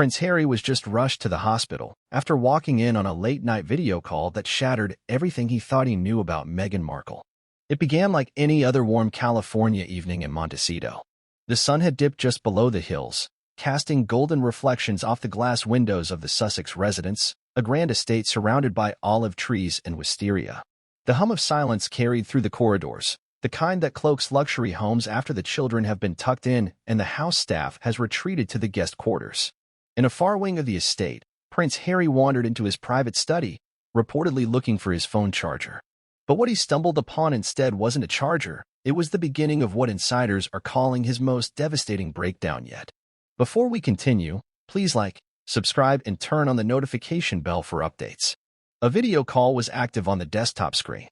Prince Harry was just rushed to the hospital after walking in on a late-night video call that shattered everything he thought he knew about Meghan Markle. It began like any other warm California evening in Montecito. The sun had dipped just below the hills, casting golden reflections off the glass windows of the Sussex residence, a grand estate surrounded by olive trees and wisteria. The hum of silence carried through the corridors, the kind that cloaks luxury homes after the children have been tucked in and the house staff has retreated to the guest quarters. In a far wing of the estate, Prince Harry wandered into his private study, reportedly looking for his phone charger. But what he stumbled upon instead wasn't a charger, it was the beginning of what insiders are calling his most devastating breakdown yet. Before we continue, please like, subscribe, and turn on the notification bell for updates. A video call was active on the desktop screen.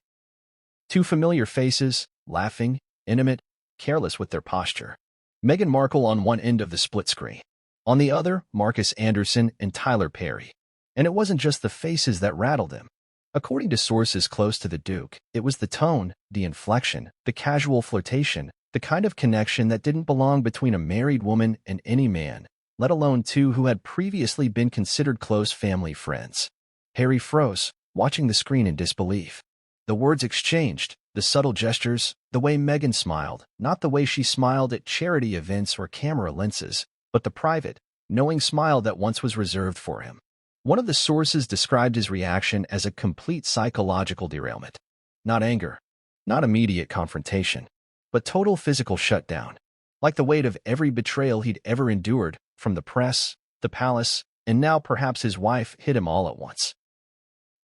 Two familiar faces, laughing, intimate, careless with their posture. Meghan Markle on one end of the split screen. On the other, Marcus Anderson and Tyler Perry. And it wasn't just the faces that rattled him. According to sources close to the Duke, it was the tone, the inflection, the casual flirtation, the kind of connection that didn't belong between a married woman and any man, let alone two who had previously been considered close family friends. Harry froze, watching the screen in disbelief. The words exchanged, the subtle gestures, the way Meghan smiled, not the way she smiled at charity events or camera lenses, but the private, knowing smile that once was reserved for him. One of the sources described his reaction as a complete psychological derailment. Not anger, not immediate confrontation, but total physical shutdown. Like the weight of every betrayal he'd ever endured, from the press, the palace, and now perhaps his wife, hit him all at once.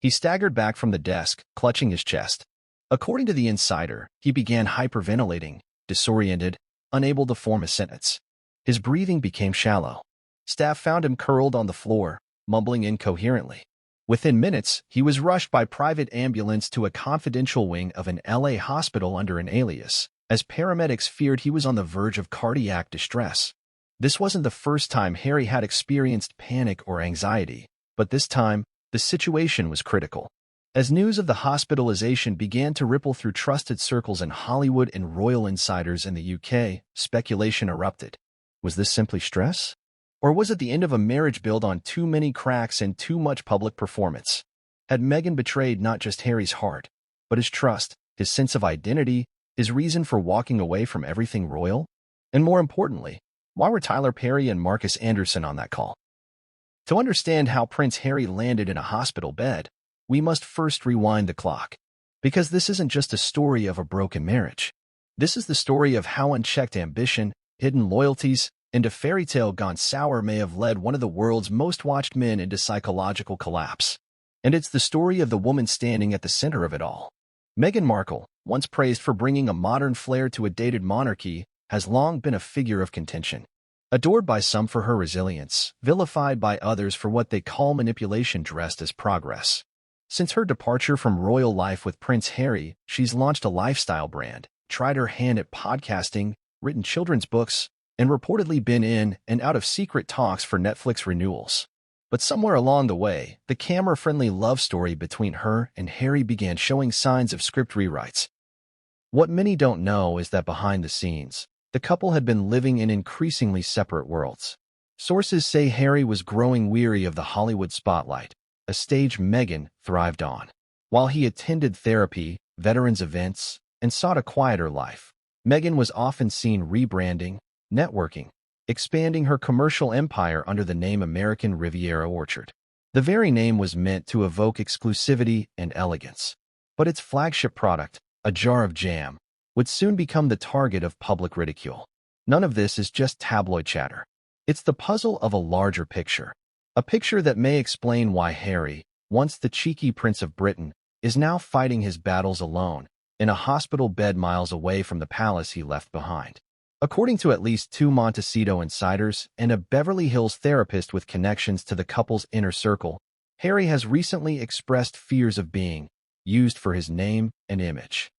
He staggered back from the desk, clutching his chest. According to the insider, he began hyperventilating, disoriented, unable to form a sentence. His breathing became shallow. Staff found him curled on the floor, mumbling incoherently. Within minutes, he was rushed by private ambulance to a confidential wing of an LA hospital under an alias, as paramedics feared he was on the verge of cardiac distress. This wasn't the first time Harry had experienced panic or anxiety, but this time, the situation was critical. As news of the hospitalization began to ripple through trusted circles in Hollywood and royal insiders in the UK, speculation erupted. Was this simply stress? Or was it the end of a marriage built on too many cracks and too much public performance? Had Meghan betrayed not just Harry's heart, but his trust, his sense of identity, his reason for walking away from everything royal? And more importantly, why were Tyler Perry and Marcus Anderson on that call? To understand how Prince Harry landed in a hospital bed, we must first rewind the clock. Because this isn't just a story of a broken marriage. This is the story of how unchecked ambition, hidden loyalties, and a fairy tale gone sour may have led one of the world's most watched men into psychological collapse. And it's the story of the woman standing at the center of it all. Meghan Markle, once praised for bringing a modern flair to a dated monarchy, has long been a figure of contention. Adored by some for her resilience, vilified by others for what they call manipulation dressed as progress. Since her departure from royal life with Prince Harry, she's launched a lifestyle brand, tried her hand at podcasting, written children's books, and reportedly been in and out of secret talks for Netflix renewals. But somewhere along the way, the camera-friendly love story between her and Harry began showing signs of script rewrites. What many don't know is that behind the scenes, the couple had been living in increasingly separate worlds. Sources say Harry was growing weary of the Hollywood spotlight, a stage Meghan thrived on. While he attended therapy, veterans events, and sought a quieter life, Meghan was often seen rebranding, networking, expanding her commercial empire under the name American Riviera Orchard. The very name was meant to evoke exclusivity and elegance. But its flagship product, a jar of jam, would soon become the target of public ridicule. None of this is just tabloid chatter. It's the puzzle of a larger picture. A picture that may explain why Harry, once the cheeky Prince of Britain, is now fighting his battles alone, in a hospital bed miles away from the palace he left behind. According to at least two Montecito insiders and a Beverly Hills therapist with connections to the couple's inner circle, Harry has recently expressed fears of being used for his name and image.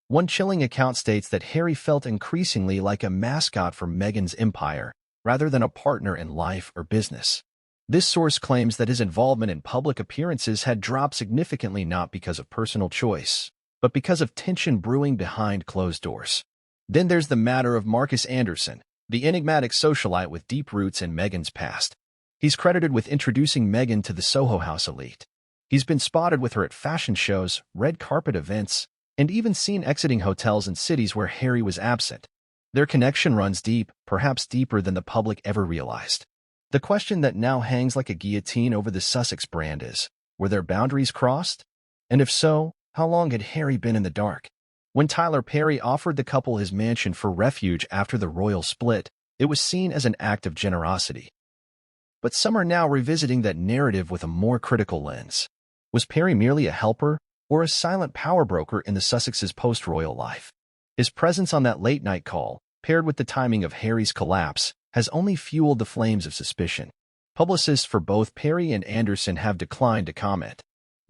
One chilling account states that Harry felt increasingly like a mascot for Meghan's empire, rather than a partner in life or business. This source claims that his involvement in public appearances had dropped significantly not because of personal choice, but because of tension brewing behind closed doors. Then there's the matter of Marcus Anderson, the enigmatic socialite with deep roots in Meghan's past. He's credited with introducing Meghan to the Soho House elite. He's been spotted with her at fashion shows, red carpet events, and even seen exiting hotels in cities where Harry was absent. Their connection runs deep, perhaps deeper than the public ever realized. The question that now hangs like a guillotine over the Sussex brand is, were their boundaries crossed? And if so, how long had Harry been in the dark? When Tyler Perry offered the couple his mansion for refuge after the royal split, it was seen as an act of generosity. But some are now revisiting that narrative with a more critical lens. Was Perry merely a helper or a silent power broker in the Sussexes' post-royal life? His presence on that late-night call, paired with the timing of Harry's collapse, has only fueled the flames of suspicion. Publicists for both Perry and Anderson have declined to comment.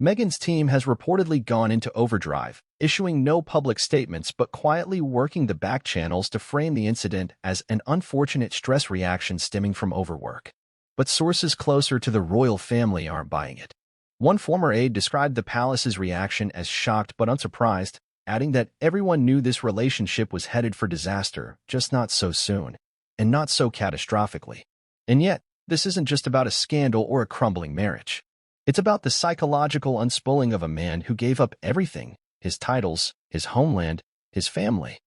Meghan's team has reportedly gone into overdrive, issuing no public statements but quietly working the back channels to frame the incident as an unfortunate stress reaction stemming from overwork. But sources closer to the royal family aren't buying it. One former aide described the palace's reaction as shocked but unsurprised, adding that everyone knew this relationship was headed for disaster, just not so soon, and not so catastrophically. And yet, this isn't just about a scandal or a crumbling marriage. It's about the psychological unspooling of a man who gave up everything, his titles, his homeland, his family,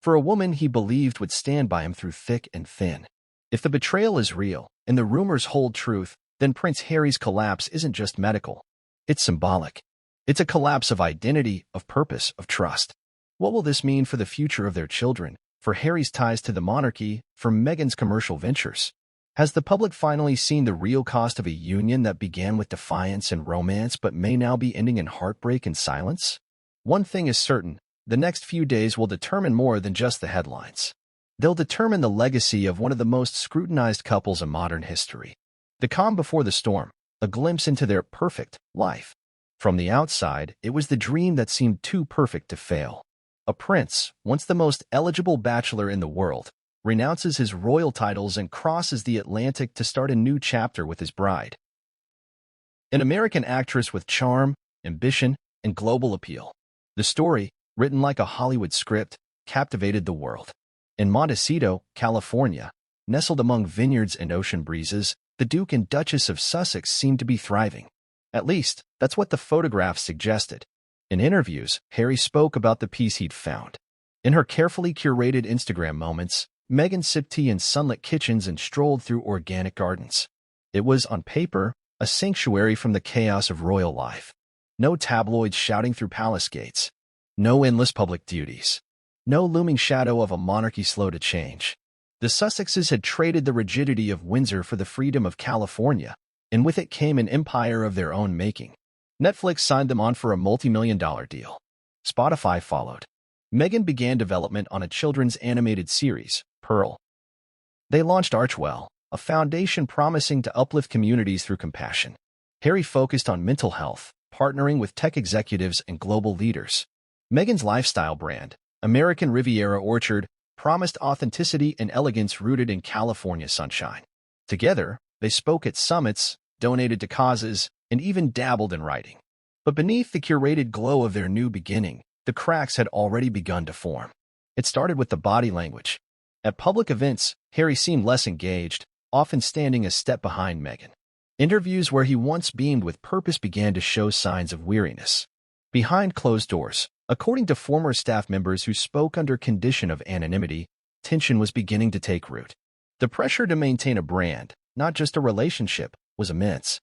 for a woman he believed would stand by him through thick and thin. If the betrayal is real, and the rumors hold truth, then Prince Harry's collapse isn't just medical. It's symbolic. It's a collapse of identity, of purpose, of trust. What will this mean for the future of their children, for Harry's ties to the monarchy, for Meghan's commercial ventures? Has the public finally seen the real cost of a union that began with defiance and romance but may now be ending in heartbreak and silence? One thing is certain, the next few days will determine more than just the headlines. They'll determine the legacy of one of the most scrutinized couples in modern history. The calm before the storm, a glimpse into their perfect life. From the outside, it was the dream that seemed too perfect to fail. A prince, once the most eligible bachelor in the world, renounces his royal titles and crosses the Atlantic to start a new chapter with his bride. An American actress with charm, ambition, and global appeal. The story, written like a Hollywood script, captivated the world. In Montecito, California, nestled among vineyards and ocean breezes, the Duke and Duchess of Sussex seemed to be thriving. At least, that's what the photographs suggested. In interviews, Harry spoke about the peace he'd found. In her carefully curated Instagram moments, Meghan sipped tea in sunlit kitchens and strolled through organic gardens. It was, on paper, a sanctuary from the chaos of royal life. No tabloids shouting through palace gates. No endless public duties. No looming shadow of a monarchy slow to change. The Sussexes had traded the rigidity of Windsor for the freedom of California, and with it came an empire of their own making. Netflix signed them on for a multi-million-dollar deal. Spotify followed. Meghan began development on a children's animated series, Pearl. They launched Archwell, a foundation promising to uplift communities through compassion. Harry focused on mental health, partnering with tech executives and global leaders. Meghan's lifestyle brand, American Riviera Orchard, promised authenticity and elegance rooted in California sunshine. Together, they spoke at summits, donated to causes, and even dabbled in writing. But beneath the curated glow of their new beginning, the cracks had already begun to form. It started with the body language. At public events, Harry seemed less engaged, often standing a step behind Meghan. Interviews where he once beamed with purpose began to show signs of weariness. Behind closed doors, according to former staff members who spoke under condition of anonymity, tension was beginning to take root. The pressure to maintain a brand, not just a relationship, was immense.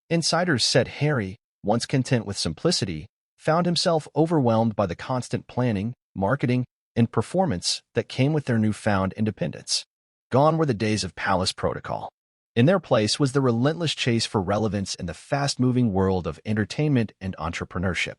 Insiders said Harry, once content with simplicity, found himself overwhelmed by the constant planning, marketing, and performance that came with their newfound independence. Gone were the days of palace protocol. In their place was the relentless chase for relevance in the fast-moving world of entertainment and entrepreneurship.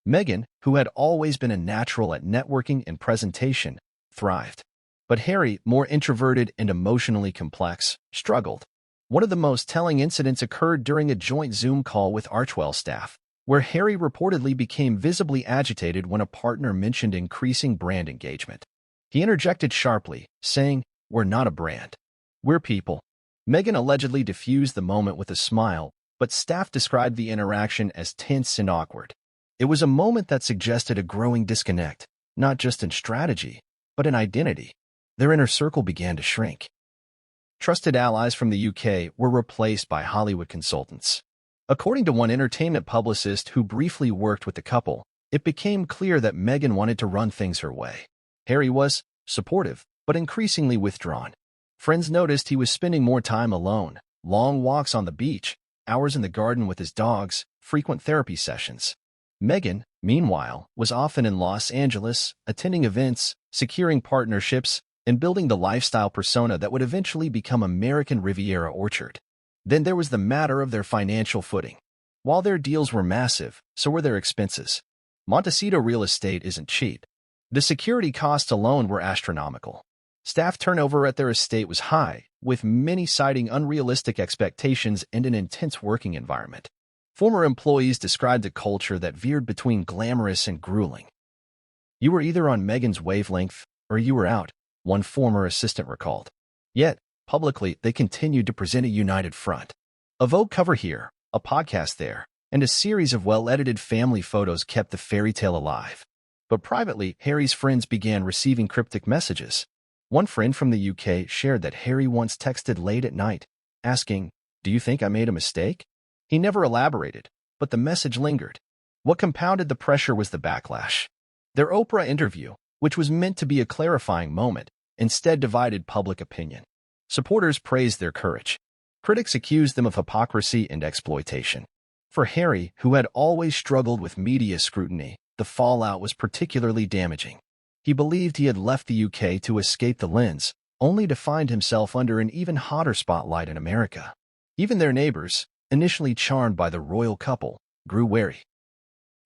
Meghan, who had always been a natural at networking and presentation, thrived. But Harry, more introverted and emotionally complex, struggled. One of the most telling incidents occurred during a joint Zoom call with Archwell staff, where Harry reportedly became visibly agitated when a partner mentioned increasing brand engagement. He interjected sharply, saying, "We're not a brand. We're people." Meghan allegedly diffused the moment with a smile, but staff described the interaction as tense and awkward. It was a moment that suggested a growing disconnect, not just in strategy, but in identity. Their inner circle began to shrink. Trusted allies from the UK were replaced by Hollywood consultants. According to one entertainment publicist who briefly worked with the couple, it became clear that Meghan wanted to run things her way. Harry was supportive, but increasingly withdrawn. Friends noticed he was spending more time alone, long walks on the beach, hours in the garden with his dogs, frequent therapy sessions. Meghan, meanwhile, was often in Los Angeles, attending events, securing partnerships, and building the lifestyle persona that would eventually become American Riviera Orchard. Then there was the matter of their financial footing. While their deals were massive, so were their expenses. Montecito real estate isn't cheap. The security costs alone were astronomical. Staff turnover at their estate was high, with many citing unrealistic expectations and an intense working environment. Former employees described a culture that veered between glamorous and grueling. "You were either on Meghan's wavelength, or you were out," one former assistant recalled. Yet, publicly, they continued to present a united front. A Vogue cover here, a podcast there, and a series of well-edited family photos kept the fairy tale alive. But privately, Harry's friends began receiving cryptic messages. One friend from the UK shared that Harry once texted late at night, asking, "Do you think I made a mistake?" He never elaborated, but the message lingered. What compounded the pressure was the backlash. Their Oprah interview, which was meant to be a clarifying moment, instead divided public opinion. Supporters praised their courage. Critics accused them of hypocrisy and exploitation. For Harry, who had always struggled with media scrutiny, the fallout was particularly damaging. He believed he had left the UK to escape the lens, only to find himself under an even hotter spotlight in America. Even their neighbors, initially charmed by the royal couple, grew wary.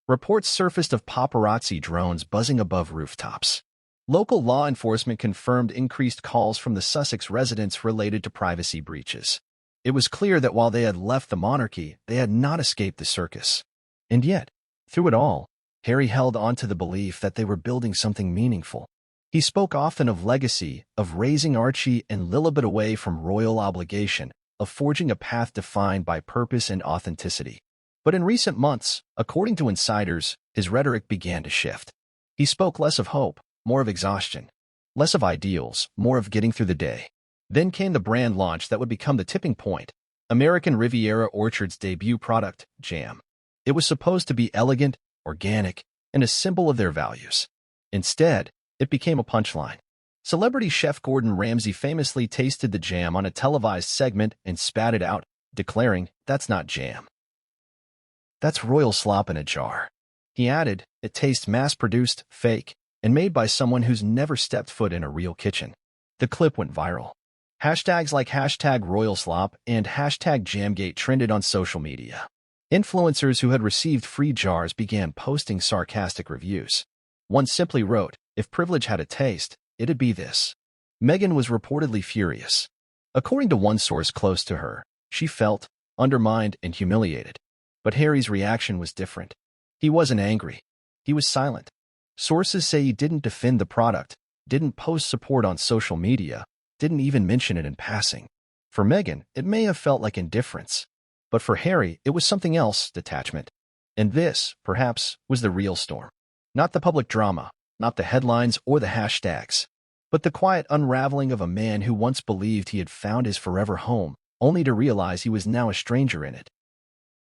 Reports surfaced of paparazzi drones buzzing above rooftops. Local law enforcement confirmed increased calls from the Sussex residents related to privacy breaches. It was clear that while they had left the monarchy, they had not escaped the circus. And yet, through it all, Harry held on to the belief that they were building something meaningful. He spoke often of legacy, of raising Archie and Lilibet away from royal obligation, of forging a path defined by purpose and authenticity. But in recent months, according to insiders, his rhetoric began to shift. He spoke less of hope, more of exhaustion. Less of ideals, more of getting through the day. Then came the brand launch that would become the tipping point, American Riviera Orchard's debut product, Jam. It was supposed to be elegant, organic, and a symbol of their values. Instead, it became a punchline. Celebrity chef Gordon Ramsay famously tasted the jam on a televised segment and spat it out, declaring, "That's not jam. That's royal slop in a jar." He added, "It tastes mass-produced, fake, and made by someone who's never stepped foot in a real kitchen." The clip went viral. Hashtags like #RoyalSlop and #Jamgate trended on social media. Influencers who had received free jars began posting sarcastic reviews. One simply wrote, "If privilege had a taste, it'd be this." Meghan was reportedly furious. According to one source close to her, she felt undermined and humiliated. But Harry's reaction was different. He wasn't angry. He was silent. Sources say he didn't defend the product, didn't post support on social media, didn't even mention it in passing. For Meghan, it may have felt like indifference. But for Harry, it was something else, detachment. And this, perhaps, was the real storm. Not the public drama, not the headlines or the hashtags, but the quiet unraveling of a man who once believed he had found his forever home, only to realize he was now a stranger in it.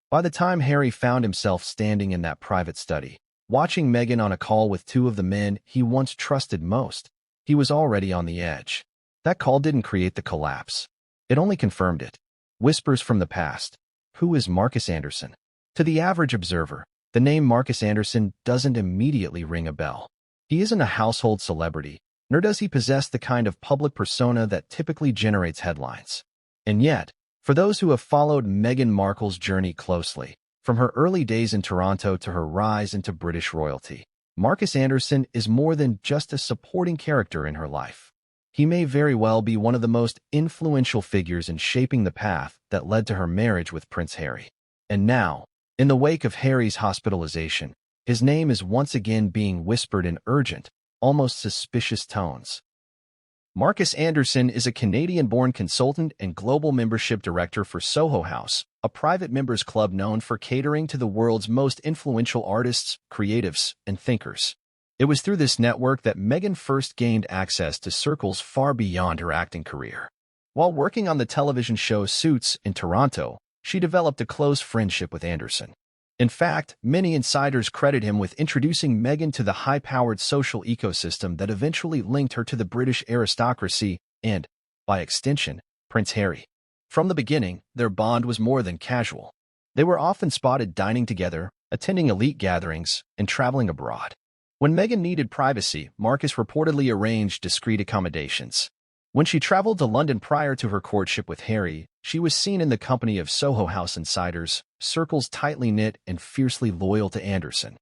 By the time Harry found himself standing in that private study, watching Meghan on a call with two of the men he once trusted most, he was already on the edge. That call didn't create the collapse. It only confirmed it. Whispers from the past. Who is Marcus Anderson? To the average observer, the name Marcus Anderson doesn't immediately ring a bell. He isn't a household celebrity, nor does he possess the kind of public persona that typically generates headlines. And yet, for those who have followed Meghan Markle's journey closely, from her early days in Toronto to her rise into British royalty, Marcus Anderson is more than just a supporting character in her life. He may very well be one of the most influential figures in shaping the path that led to her marriage with Prince Harry. And now, in the wake of Harry's hospitalization, his name is once again being whispered in urgent, almost suspicious tones. Marcus Anderson is a Canadian-born consultant and global membership director for Soho House, a private members club known for catering to the world's most influential artists, creatives, and thinkers. It was through this network that Meghan first gained access to circles far beyond her acting career. While working on the television show Suits in Toronto, she developed a close friendship with Anderson. In fact, many insiders credit him with introducing Meghan to the high-powered social ecosystem that eventually linked her to the British aristocracy and, by extension, Prince Harry. From the beginning, their bond was more than casual. They were often spotted dining together, attending elite gatherings, and traveling abroad. When Meghan needed privacy, Marcus reportedly arranged discreet accommodations. When she traveled to London prior to her courtship with Harry, she was seen in the company of Soho House insiders, circles tightly knit and fiercely loyal to Anderson.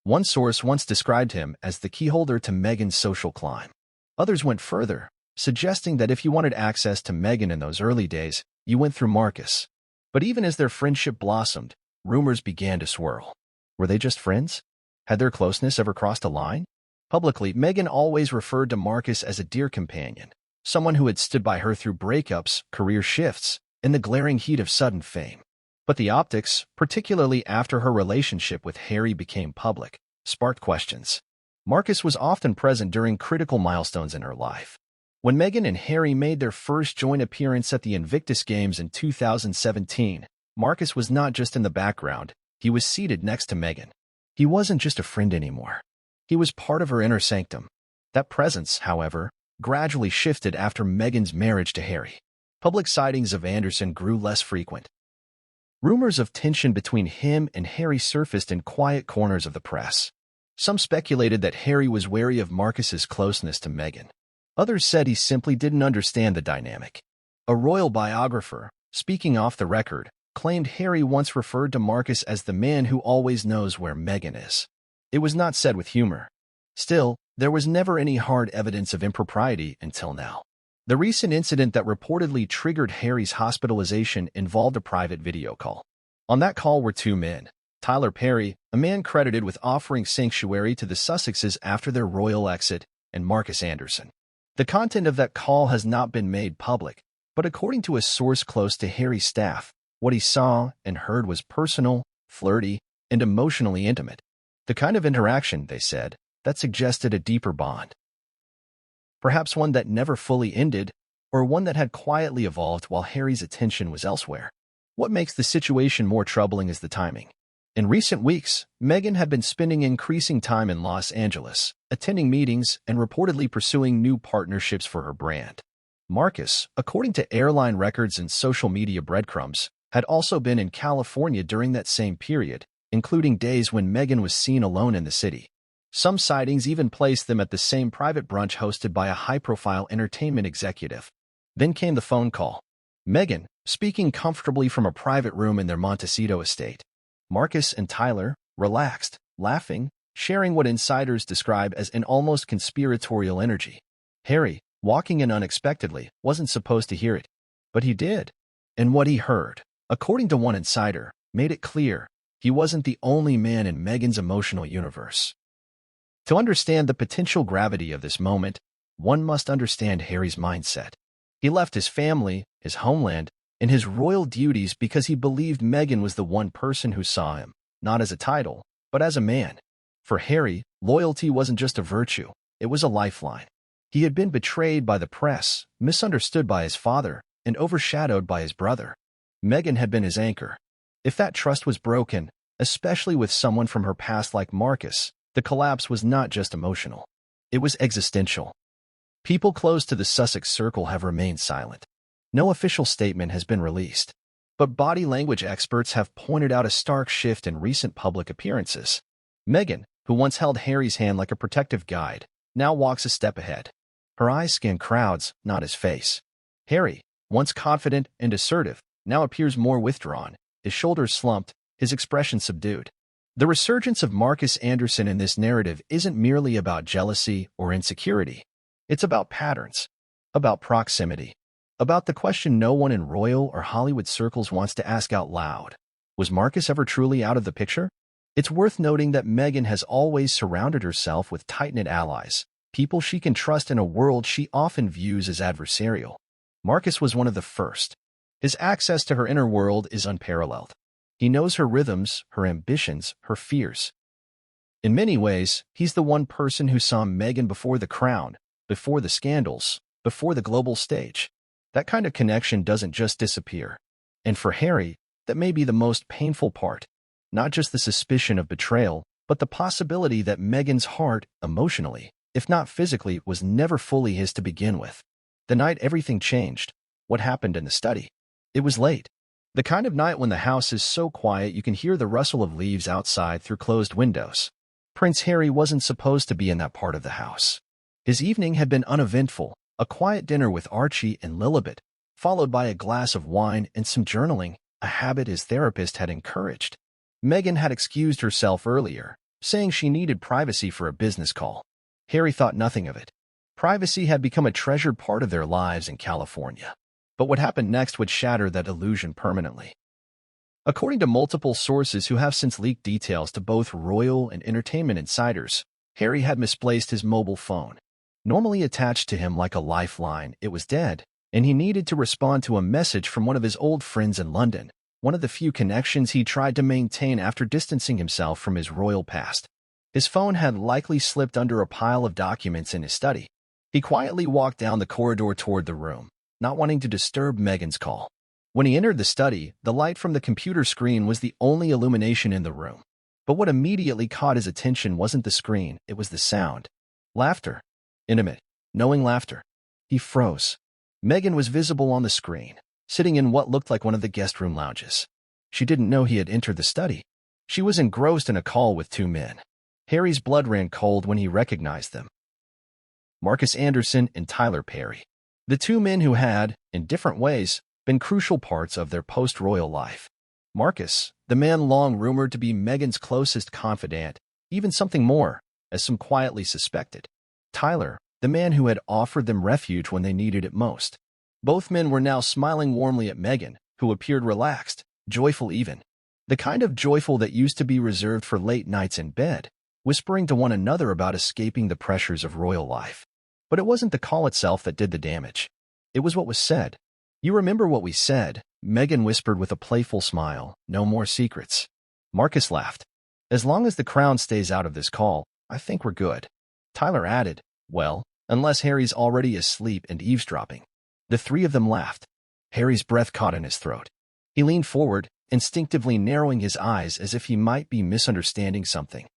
One source once described him as the keyholder to Meghan's social climb. Others went further, suggesting that if you wanted access to Meghan in those early days, you went through Marcus. But even as their friendship blossomed, rumors began to swirl. Were they just friends? Had their closeness ever crossed a line? Publicly, Meghan always referred to Marcus as a dear companion, someone who had stood by her through breakups, career shifts, and the glaring heat of sudden fame. But the optics, particularly after her relationship with Harry became public, sparked questions. Marcus was often present during critical milestones in her life. When Meghan and Harry made their first joint appearance at the Invictus Games in 2017, Marcus was not just in the background, he was seated next to Meghan. He wasn't just a friend anymore. He was part of her inner sanctum. That presence, however, gradually shifted after Meghan's marriage to Harry. Public sightings of Anderson grew less frequent. Rumors of tension between him and Harry surfaced in quiet corners of the press. Some speculated that Harry was wary of Marcus's closeness to Meghan. Others said he simply didn't understand the dynamic. A royal biographer, speaking off the record, claimed Harry once referred to Marcus as the man who always knows where Meghan is. It was not said with humor. Still, there was never any hard evidence of impropriety until now. The recent incident that reportedly triggered Harry's hospitalization involved a private video call. On that call were two men, Tyler Perry, a man credited with offering sanctuary to the Sussexes after their royal exit, and Marcus Anderson. The content of that call has not been made public, but according to a source close to Harry's staff, what he saw and heard was personal, flirty, and emotionally intimate. The kind of interaction, they said, that suggested a deeper bond. Perhaps one that never fully ended, or one that had quietly evolved while Harry's attention was elsewhere. What makes the situation more troubling is the timing. In recent weeks, Meghan had been spending increasing time in Los Angeles, attending meetings and reportedly pursuing new partnerships for her brand. Marcus, according to airline records and social media breadcrumbs, had also been in California during that same period, including days when Meghan was seen alone in the city. Some sightings even placed them at the same private brunch hosted by a high-profile entertainment executive. Then came the phone call. Meghan, speaking comfortably from a private room in their Montecito estate. Marcus and Tyler, relaxed, laughing, sharing what insiders describe as an almost conspiratorial energy. Harry, walking in unexpectedly, wasn't supposed to hear it. But he did. And what he heard, according to one insider, made it clear he wasn't the only man in Meghan's emotional universe. To understand the potential gravity of this moment, one must understand Harry's mindset. He left his family, his homeland, and his royal duties because he believed Meghan was the one person who saw him, not as a title, but as a man. For Harry, loyalty wasn't just a virtue, it was a lifeline. He had been betrayed by the press, misunderstood by his father, and overshadowed by his brother. Meghan had been his anchor. If that trust was broken, especially with someone from her past like Marcus, the collapse was not just emotional. It was existential. People close to the Sussex circle have remained silent. No official statement has been released. But body language experts have pointed out a stark shift in recent public appearances. Meghan, who once held Harry's hand like a protective guide, now walks a step ahead. Her eyes scan crowds, not his face. Harry, once confident and assertive, now appears more withdrawn, his shoulders slumped, his expression subdued. The resurgence of Marcus Anderson in this narrative isn't merely about jealousy or insecurity. It's about patterns, about proximity, about the question no one in royal or Hollywood circles wants to ask out loud. Was Marcus ever truly out of the picture? It's worth noting that Meghan has always surrounded herself with tight-knit allies, people she can trust in a world she often views as adversarial. Marcus was one of the first. His access to her inner world is unparalleled. He knows her rhythms, her ambitions, her fears. In many ways, he's the one person who saw Meghan before the crown, before the scandals, before the global stage. That kind of connection doesn't just disappear. And for Harry, that may be the most painful part. Not just the suspicion of betrayal, but the possibility that Meghan's heart, emotionally, if not physically, was never fully his to begin with. The night everything changed. What happened in the study? It was late. The kind of night when the house is so quiet you can hear the rustle of leaves outside through closed windows. Prince Harry wasn't supposed to be in that part of the house. His evening had been uneventful, a quiet dinner with Archie and Lilibet, followed by a glass of wine and some journaling, a habit his therapist had encouraged. Meghan had excused herself earlier, saying she needed privacy for a business call. Harry thought nothing of it. Privacy had become a treasured part of their lives in California. But what happened next would shatter that illusion permanently. According to multiple sources who have since leaked details to both royal and entertainment insiders, Harry had misplaced his mobile phone. Normally attached to him like a lifeline, it was dead, and he needed to respond to a message from one of his old friends in London, one of the few connections he tried to maintain after distancing himself from his royal past. His phone had likely slipped under a pile of documents in his study. He quietly walked down the corridor toward the room, not wanting to disturb Meghan's call. When he entered the study, the light from the computer screen was the only illumination in the room. But what immediately caught his attention wasn't the screen, it was the sound. Laughter. Intimate, knowing laughter. He froze. Meghan was visible on the screen, sitting in what looked like one of the guest room lounges. She didn't know he had entered the study. She was engrossed in a call with two men. Harry's blood ran cold when he recognized them. Marcus Anderson and Tyler Perry. The two men who had, in different ways, been crucial parts of their post-royal life. Marcus, the man long rumored to be Meghan's closest confidant, even something more, as some quietly suspected. Tyler, the man who had offered them refuge when they needed it most. Both men were now smiling warmly at Meghan, who appeared relaxed, joyful even. The kind of joyful that used to be reserved for late nights in bed, whispering to one another about escaping the pressures of royal life. But it wasn't the call itself that did the damage. It was what was said. "You remember what we said," Meghan whispered with a playful smile. "No more secrets." Marcus laughed. "As long as the crown stays out of this call, I think we're good." Tyler added, "Well, unless Harry's already asleep and eavesdropping." The three of them laughed. Harry's breath caught in his throat. He leaned forward, instinctively narrowing his eyes as if he might be misunderstanding something.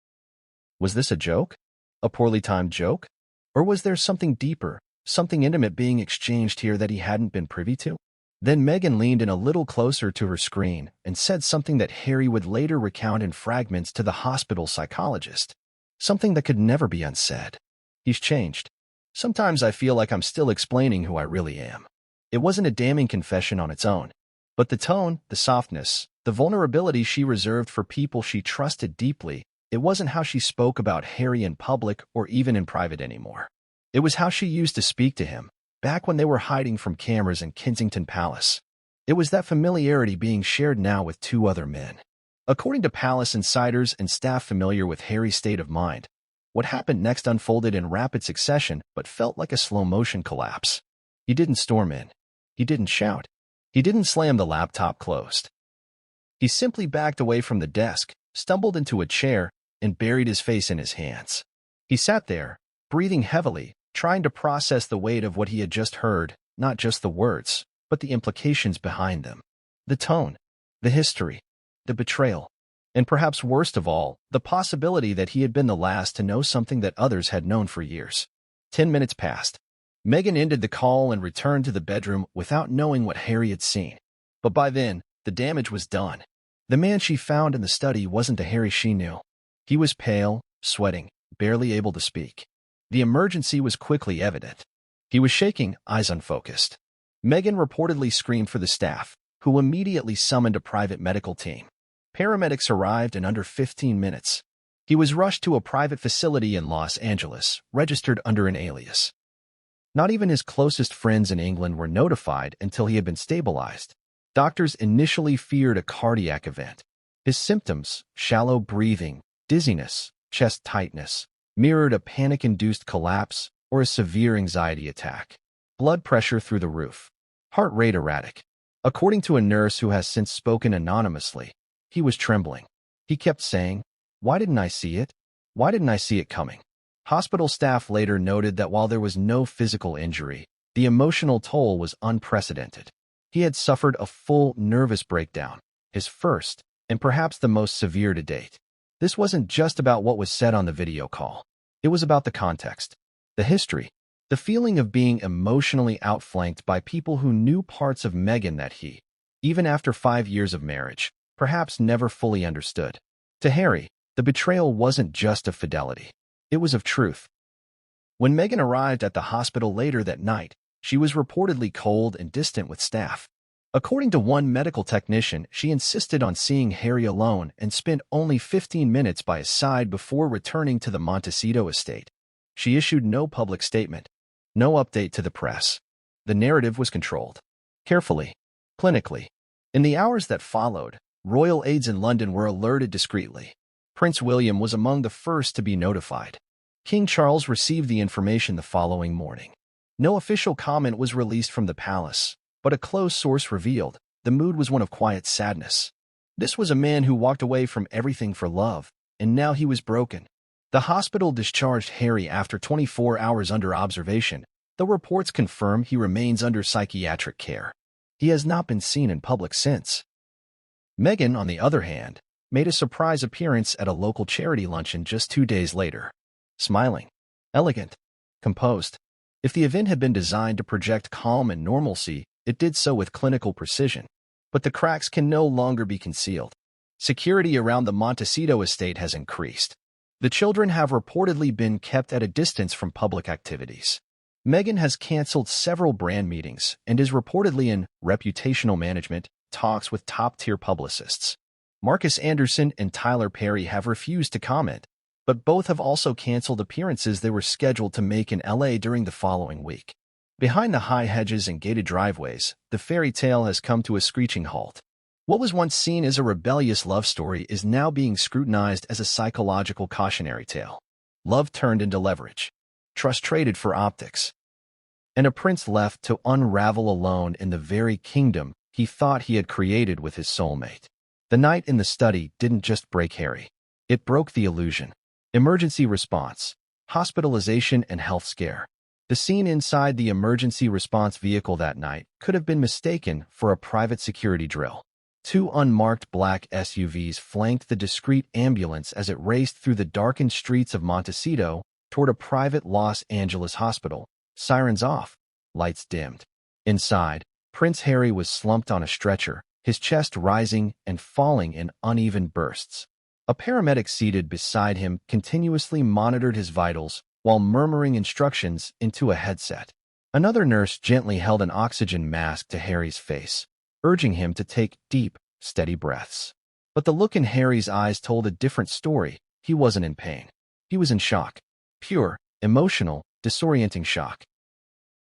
Was this a joke? A poorly timed joke? Or was there something deeper, something intimate being exchanged here that he hadn't been privy to? Then Meghan leaned in a little closer to her screen and said something that Harry would later recount in fragments to the hospital psychologist. Something that could never be unsaid. "He's changed. Sometimes I feel like I'm still explaining who I really am." It wasn't a damning confession on its own. But the tone, the softness, the vulnerability she reserved for people she trusted deeply, it wasn't how she spoke about Harry in public or even in private anymore. It was how she used to speak to him, back when they were hiding from cameras in Kensington Palace. It was that familiarity being shared now with two other men. According to Palace insiders and staff familiar with Harry's state of mind, what happened next unfolded in rapid succession but felt like a slow-motion collapse. He didn't storm in. He didn't shout. He didn't slam the laptop closed. He simply backed away from the desk, stumbled into a chair, and buried his face in his hands. He sat there, breathing heavily, trying to process the weight of what he had just heard, not just the words, but the implications behind them. The tone, the history, the betrayal, and perhaps worst of all, the possibility that he had been the last to know something that others had known for years. 10 minutes passed. Meghan ended the call and returned to the bedroom without knowing what Harry had seen. But by then, the damage was done. The man she found in the study wasn't the Harry she knew. He was pale, sweating, barely able to speak. The emergency was quickly evident. He was shaking, eyes unfocused. Meghan reportedly screamed for the staff, who immediately summoned a private medical team. Paramedics arrived in under 15 minutes. He was rushed to a private facility in Los Angeles, registered under an alias. Not even his closest friends in England were notified until he had been stabilized. Doctors initially feared a cardiac event. His symptoms, shallow breathing, dizziness, chest tightness, mirrored a panic-induced collapse or a severe anxiety attack. Blood pressure through the roof. Heart rate erratic. According to a nurse who has since spoken anonymously, he was trembling. He kept saying, "Why didn't I see it? Why didn't I see it coming?" Hospital staff later noted that while there was no physical injury, The emotional toll was unprecedented. He had suffered a full nervous breakdown, his first, and perhaps the most severe to date. This wasn't just about what was said on the video call. It was about the context, the history, the feeling of being emotionally outflanked by people who knew parts of Meghan that he, even after 5 years of marriage, perhaps never fully understood. To Harry, the betrayal wasn't just of fidelity. It was of truth. When Meghan arrived at the hospital later that night, she was reportedly cold and distant with staff. According to one medical technician, she insisted on seeing Harry alone and spent only 15 minutes by his side before returning to the Montecito estate. She issued no public statement, no update to the press. The narrative was controlled. Carefully. Clinically. In the hours that followed, royal aides in London were alerted discreetly. Prince William was among the first to be notified. King Charles received the information the following morning. No official comment was released from the palace, but a close source revealed the mood was one of quiet sadness. This was a man who walked away from everything for love, and now he was broken. The hospital discharged Harry after 24 hours under observation, though reports confirm he remains under psychiatric care. He has not been seen in public since. Meghan, on the other hand, made a surprise appearance at a local charity luncheon just 2 days later. Smiling, elegant, composed. If the event had been designed to project calm and normalcy, it did so with clinical precision. But the cracks can no longer be concealed. Security around the Montecito estate has increased. The children have reportedly been kept at a distance from public activities. Meghan has canceled several brand meetings and is reportedly in reputational management talks with top-tier publicists. Marcus Anderson and Tyler Perry have refused to comment, but both have also canceled appearances they were scheduled to make in LA during the following week. Behind the high hedges and gated driveways, the fairy tale has come to a screeching halt. What was once seen as a rebellious love story is now being scrutinized as a psychological cautionary tale. Love turned into leverage. Trust traded for optics. And a prince left to unravel alone in the very kingdom he thought he had created with his soulmate. The night in the study didn't just break Harry. It broke the illusion. Emergency response, hospitalization, and health scare. The scene inside the emergency response vehicle that night could have been mistaken for a private security drill. 2 unmarked black SUVs flanked the discreet ambulance as it raced through the darkened streets of Montecito toward a private Los Angeles hospital. Sirens off, lights dimmed. Inside, Prince Harry was slumped on a stretcher, his chest rising and falling in uneven bursts. A paramedic seated beside him continuously monitored his vitals while murmuring instructions into a headset. Another nurse gently held an oxygen mask to Harry's face, urging him to take deep, steady breaths. But the look in Harry's eyes told a different story. He wasn't in pain. He was in shock. Pure, emotional, disorienting shock.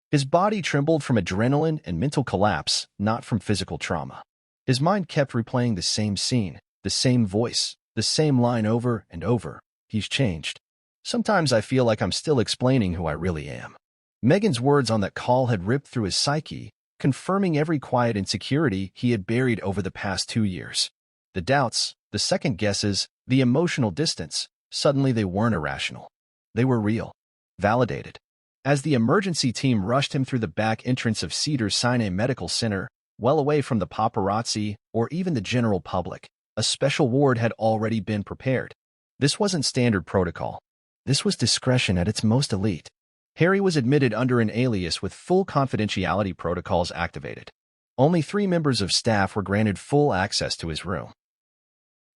His body trembled from adrenaline and mental collapse, not from physical trauma. His mind kept replaying the same scene, the same voice, the same line over and over. He's changed. Sometimes I feel like I'm still explaining who I really am. Meghan's words on that call had ripped through his psyche, confirming every quiet insecurity he had buried over the past 2 years. The doubts, the second guesses, the emotional distance, suddenly they weren't irrational. They were real, validated. As the emergency team rushed him through the back entrance of Cedars-Sinai Medical Center, well away from the paparazzi or even the general public, a special ward had already been prepared. This wasn't standard protocol. This was discretion at its most elite. Harry was admitted under an alias with full confidentiality protocols activated. Only 3 members of staff were granted full access to his room.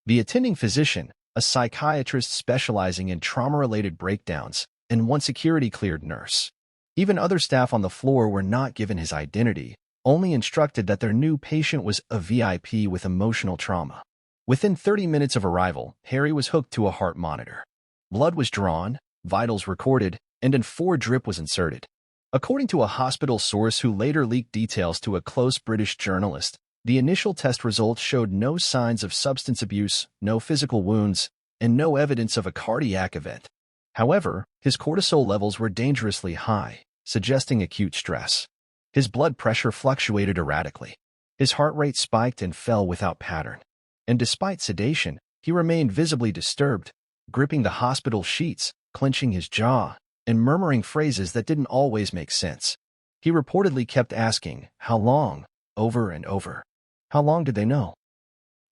The attending physician, a psychiatrist specializing in trauma-related breakdowns, and 1 security-cleared nurse. Even other staff on the floor were not given his identity, only instructed that their new patient was a VIP with emotional trauma. Within 30 minutes of arrival, Harry was hooked to a heart monitor. Blood was drawn, vitals recorded, and an 4 drip was inserted. According to a hospital source who later leaked details to a close British journalist, the initial test results showed no signs of substance abuse, no physical wounds, and no evidence of a cardiac event. However, his cortisol levels were dangerously high, suggesting acute stress. His blood pressure fluctuated erratically. His heart rate spiked and fell without pattern. And despite sedation, he remained visibly disturbed, gripping the hospital sheets, clenching his jaw, and murmuring phrases that didn't always make sense. He reportedly kept asking, "How long?" over and over. How long did they know?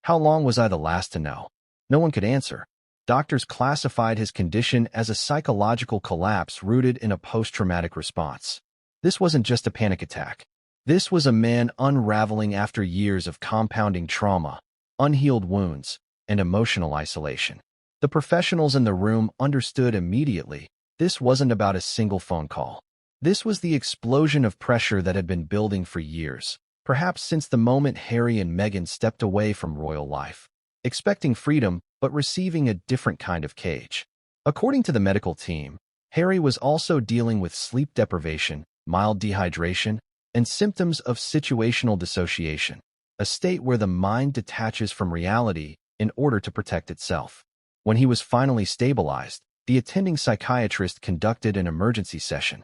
How long was I the last to know? No one could answer. Doctors classified his condition as a psychological collapse rooted in a post-traumatic response. This wasn't just a panic attack. This was a man unraveling after years of compounding trauma, unhealed wounds, and emotional isolation. The professionals in the room understood immediately. This wasn't about a single phone call. This was the explosion of pressure that had been building for years, perhaps since the moment Harry and Meghan stepped away from royal life, expecting freedom but receiving a different kind of cage. According to the medical team, Harry was also dealing with sleep deprivation, mild dehydration, and symptoms of situational dissociation, a state where the mind detaches from reality in order to protect itself. When he was finally stabilized, the attending psychiatrist conducted an emergency session.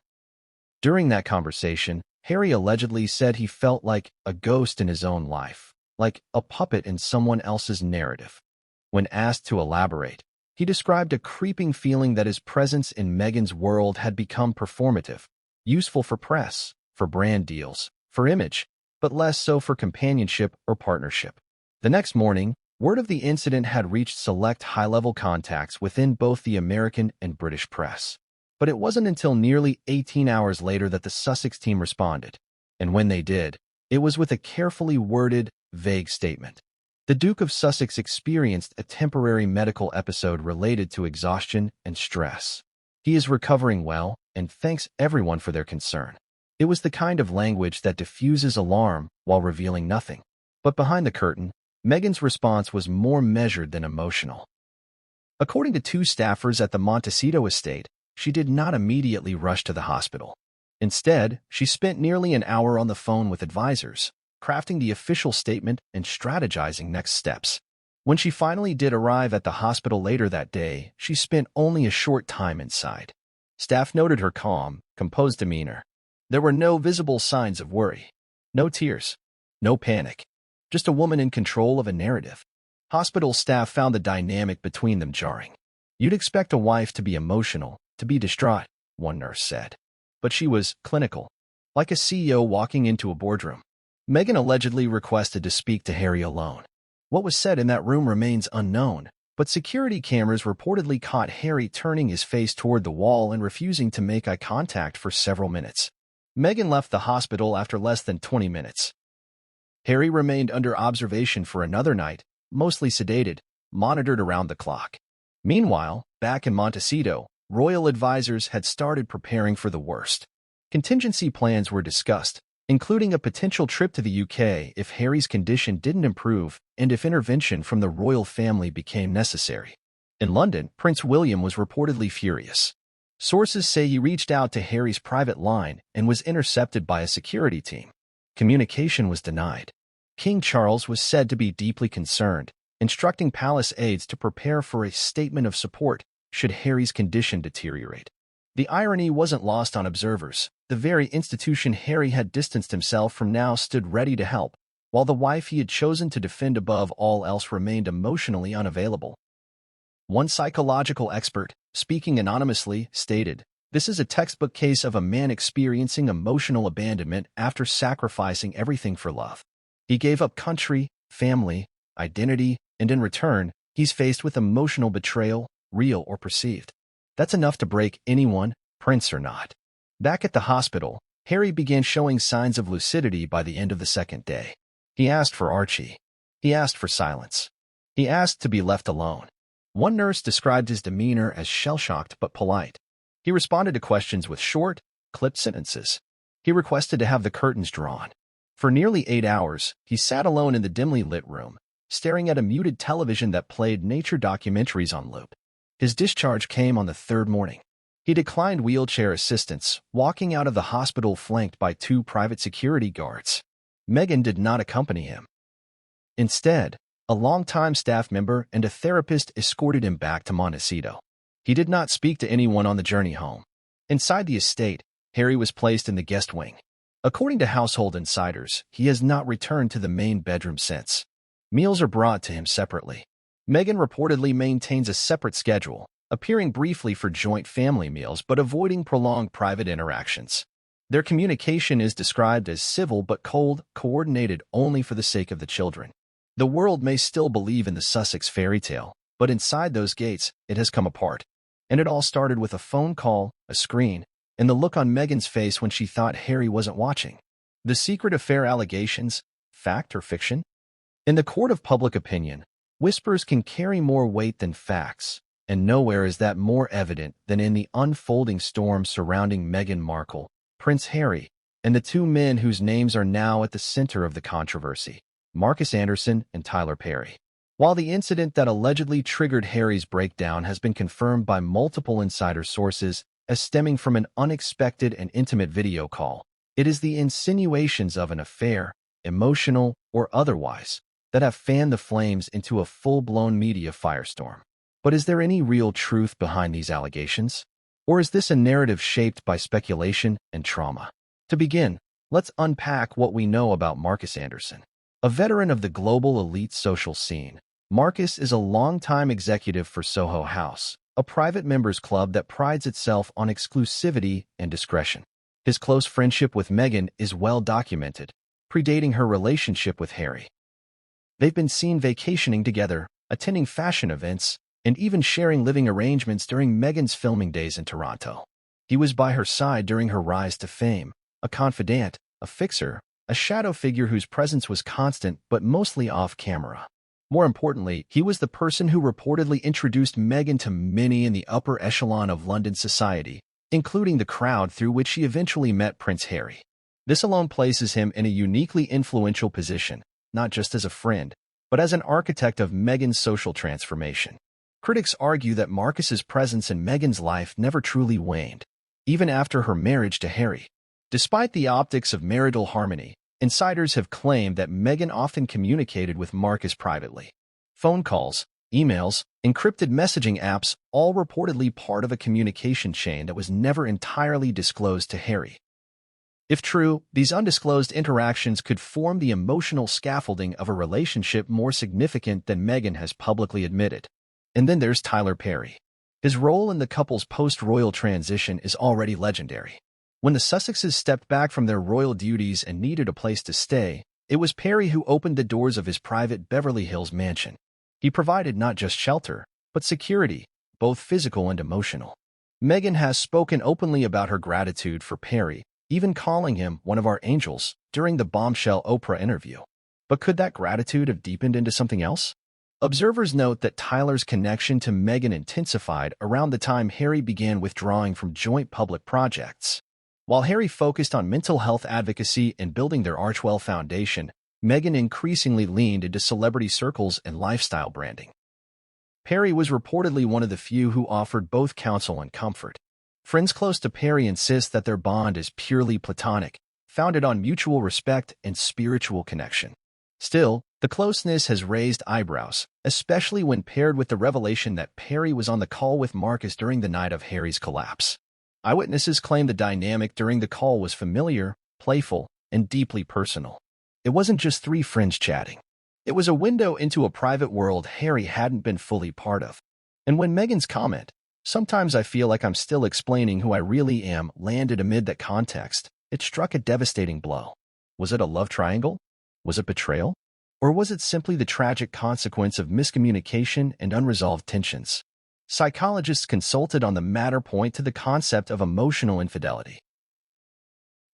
During that conversation, Harry allegedly said he felt like a ghost in his own life, like a puppet in someone else's narrative. When asked to elaborate, he described a creeping feeling that his presence in Meghan's world had become performative, useful for press, for brand deals, for image, but less so for companionship or partnership. The next morning, word of the incident had reached select high-level contacts within both the American and British press. But it wasn't until nearly 18 hours later that the Sussex team responded. And when they did, it was with a carefully worded, vague statement. The Duke of Sussex experienced a temporary medical episode related to exhaustion and stress. He is recovering well and thanks everyone for their concern. It was the kind of language that diffuses alarm while revealing nothing. But behind the curtain, Meghan's response was more measured than emotional. According to two staffers at the Montecito estate, she did not immediately rush to the hospital. Instead, she spent nearly an hour on the phone with advisors, crafting the official statement and strategizing next steps. When she finally did arrive at the hospital later that day, she spent only a short time inside. Staff noted her calm, composed demeanor. There were no visible signs of worry. No tears. No panic. Just a woman in control of a narrative. Hospital staff found the dynamic between them jarring. You'd expect a wife to be emotional, to be distraught, one nurse said. But she was clinical, like a CEO walking into a boardroom. Meghan allegedly requested to speak to Harry alone. What was said in that room remains unknown, but security cameras reportedly caught Harry turning his face toward the wall and refusing to make eye contact for several minutes. Meghan left the hospital after less than 20 minutes. Harry remained under observation for another night, mostly sedated, monitored around the clock. Meanwhile, back in Montecito, royal advisors had started preparing for the worst. Contingency plans were discussed, including a potential trip to the UK if Harry's condition didn't improve and if intervention from the royal family became necessary. In London, Prince William was reportedly furious. Sources say he reached out to Harry's private line and was intercepted by a security team. Communication was denied. King Charles was said to be deeply concerned, instructing palace aides to prepare for a statement of support should Harry's condition deteriorate. The irony wasn't lost on observers. The very institution Harry had distanced himself from now stood ready to help, while the wife he had chosen to defend above all else remained emotionally unavailable. One psychological expert, speaking anonymously, stated, "This is a textbook case of a man experiencing emotional abandonment after sacrificing everything for love. He gave up country, family, identity, and in return, he's faced with emotional betrayal, real or perceived. That's enough to break anyone, prince or not." Back at the hospital, Harry began showing signs of lucidity by the end of the second day. He asked for Archie. He asked for silence. He asked to be left alone. One nurse described his demeanor as shell-shocked but polite. He responded to questions with short, clipped sentences. He requested to have the curtains drawn. For nearly 8 hours, he sat alone in the dimly lit room, staring at a muted television that played nature documentaries on loop. His discharge came on the third morning. He declined wheelchair assistance, walking out of the hospital flanked by 2 private security guards. Meghan did not accompany him. Instead, a longtime staff member and a therapist escorted him back to Montecito. He did not speak to anyone on the journey home. Inside the estate, Harry was placed in the guest wing. According to household insiders, he has not returned to the main bedroom since. Meals are brought to him separately. Meghan reportedly maintains a separate schedule, appearing briefly for joint family meals but avoiding prolonged private interactions. Their communication is described as civil but cold, coordinated only for the sake of the children. The world may still believe in the Sussex fairy tale, but inside those gates, it has come apart. And it all started with a phone call, a screen, and the look on Meghan's face when she thought Harry wasn't watching. The secret affair allegations, fact or fiction? In the court of public opinion, whispers can carry more weight than facts, and nowhere is that more evident than in the unfolding storm surrounding Meghan Markle, Prince Harry, and the two men whose names are now at the center of the controversy, Marcus Anderson and Tyler Perry. While the incident that allegedly triggered Harry's breakdown has been confirmed by multiple insider sources as stemming from an unexpected and intimate video call, it is the insinuations of an affair, emotional or otherwise, that have fanned the flames into a full-blown media firestorm. But is there any real truth behind these allegations? Or is this a narrative shaped by speculation and trauma? To begin, let's unpack what we know about Marcus Anderson. A veteran of the global elite social scene, Marcus is a longtime executive for Soho House, a private members club that prides itself on exclusivity and discretion. His close friendship with Meghan is well documented, predating her relationship with Harry. They've been seen vacationing together, attending fashion events, and even sharing living arrangements during Meghan's filming days in Toronto. He was by her side during her rise to fame, a confidant, a fixer, a shadow figure whose presence was constant but mostly off-camera. More importantly, he was the person who reportedly introduced Meghan to many in the upper echelon of London society, including the crowd through which she eventually met Prince Harry. This alone places him in a uniquely influential position, not just as a friend, but as an architect of Meghan's social transformation. Critics argue that Marcus's presence in Meghan's life never truly waned, even after her marriage to Harry. Despite the optics of marital harmony, insiders have claimed that Meghan often communicated with Marcus privately. Phone calls, emails, encrypted messaging apps, all reportedly part of a communication chain that was never entirely disclosed to Harry. If true, these undisclosed interactions could form the emotional scaffolding of a relationship more significant than Meghan has publicly admitted. And then there's Tyler Perry. His role in the couple's post-royal transition is already legendary. When the Sussexes stepped back from their royal duties and needed a place to stay, it was Perry who opened the doors of his private Beverly Hills mansion. He provided not just shelter, but security, both physical and emotional. Meghan has spoken openly about her gratitude for Perry, even calling him one of our angels during the bombshell Oprah interview. But could that gratitude have deepened into something else? Observers note that Tyler's connection to Meghan intensified around the time Harry began withdrawing from joint public projects. While Harry focused on mental health advocacy and building their Archwell Foundation, Meghan increasingly leaned into celebrity circles and lifestyle branding. Perry was reportedly one of the few who offered both counsel and comfort. Friends close to Perry insist that their bond is purely platonic, founded on mutual respect and spiritual connection. Still, the closeness has raised eyebrows, especially when paired with the revelation that Perry was on the call with Marcus during the night of Harry's collapse. Eyewitnesses claim the dynamic during the call was familiar, playful, and deeply personal. It wasn't just three friends chatting. It was a window into a private world Harry hadn't been fully part of. And when Meghan's comment, "Sometimes I feel like I'm still explaining who I really am," landed amid that context, it struck a devastating blow. Was it a love triangle? Was it betrayal? Or was it simply the tragic consequence of miscommunication and unresolved tensions? Psychologists consulted on the matter point to the concept of emotional infidelity,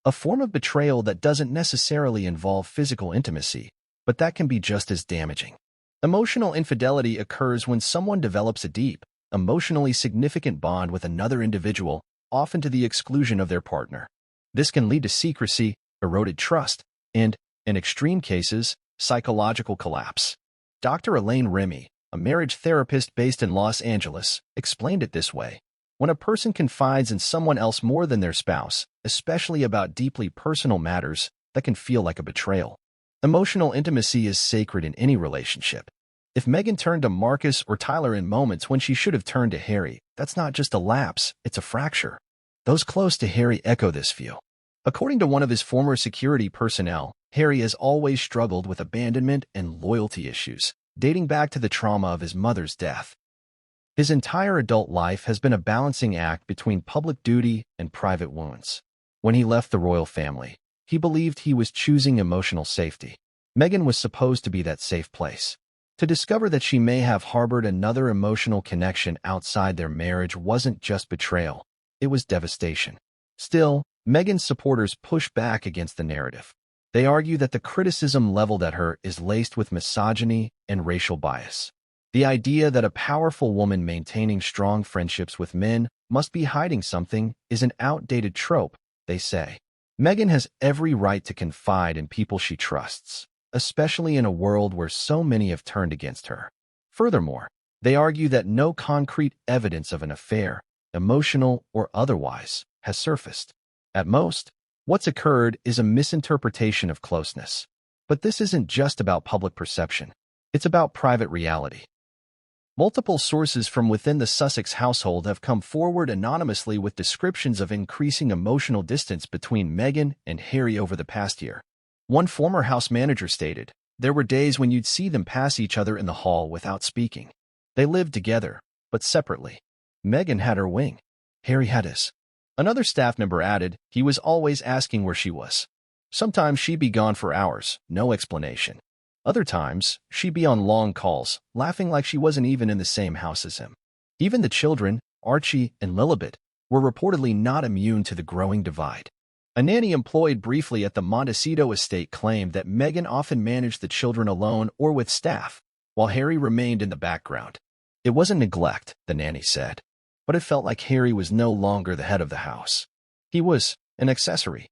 a form of betrayal that doesn't necessarily involve physical intimacy, but that can be just as damaging. Emotional infidelity occurs when someone develops a deep, emotionally significant bond with another individual, often to the exclusion of their partner. This can lead to secrecy, eroded trust, and, in extreme cases, psychological collapse. Dr. Elaine Remy, a marriage therapist based in Los Angeles, explained it this way. When a person confides in someone else more than their spouse, especially about deeply personal matters, that can feel like a betrayal. Emotional intimacy is sacred in any relationship. If Meghan turned to Marcus or Tyler in moments when she should have turned to Harry, that's not just a lapse, it's a fracture. Those close to Harry echo this view. According to one of his former security personnel, Harry has always struggled with abandonment and loyalty issues, dating back to the trauma of his mother's death. His entire adult life has been a balancing act between public duty and private wounds. When he left the royal family, he believed he was choosing emotional safety. Meghan was supposed to be that safe place. To discover that she may have harbored another emotional connection outside their marriage wasn't just betrayal, it was devastation. Still, Meghan's supporters push back against the narrative. They argue that the criticism leveled at her is laced with misogyny and racial bias. The idea that a powerful woman maintaining strong friendships with men must be hiding something is an outdated trope, they say. Meghan has every right to confide in people she trusts, especially in a world where so many have turned against her. Furthermore, they argue that no concrete evidence of an affair, emotional or otherwise, has surfaced. At most, what's occurred is a misinterpretation of closeness. But this isn't just about public perception. It's about private reality. Multiple sources from within the Sussex household have come forward anonymously with descriptions of increasing emotional distance between Meghan and Harry over the past year. One former house manager stated, "There were days when you'd see them pass each other in the hall without speaking. They lived together, but separately. Meghan had her wing. Harry had his." Another staff member added, "He was always asking where she was. Sometimes she'd be gone for hours, no explanation. Other times, she'd be on long calls, laughing like she wasn't even in the same house as him." Even the children, Archie and Lilibet, were reportedly not immune to the growing divide. A nanny employed briefly at the Montecito estate claimed that Meghan often managed the children alone or with staff, while Harry remained in the background. It wasn't neglect, the nanny said, but it felt like Harry was no longer the head of the house. He was an accessory.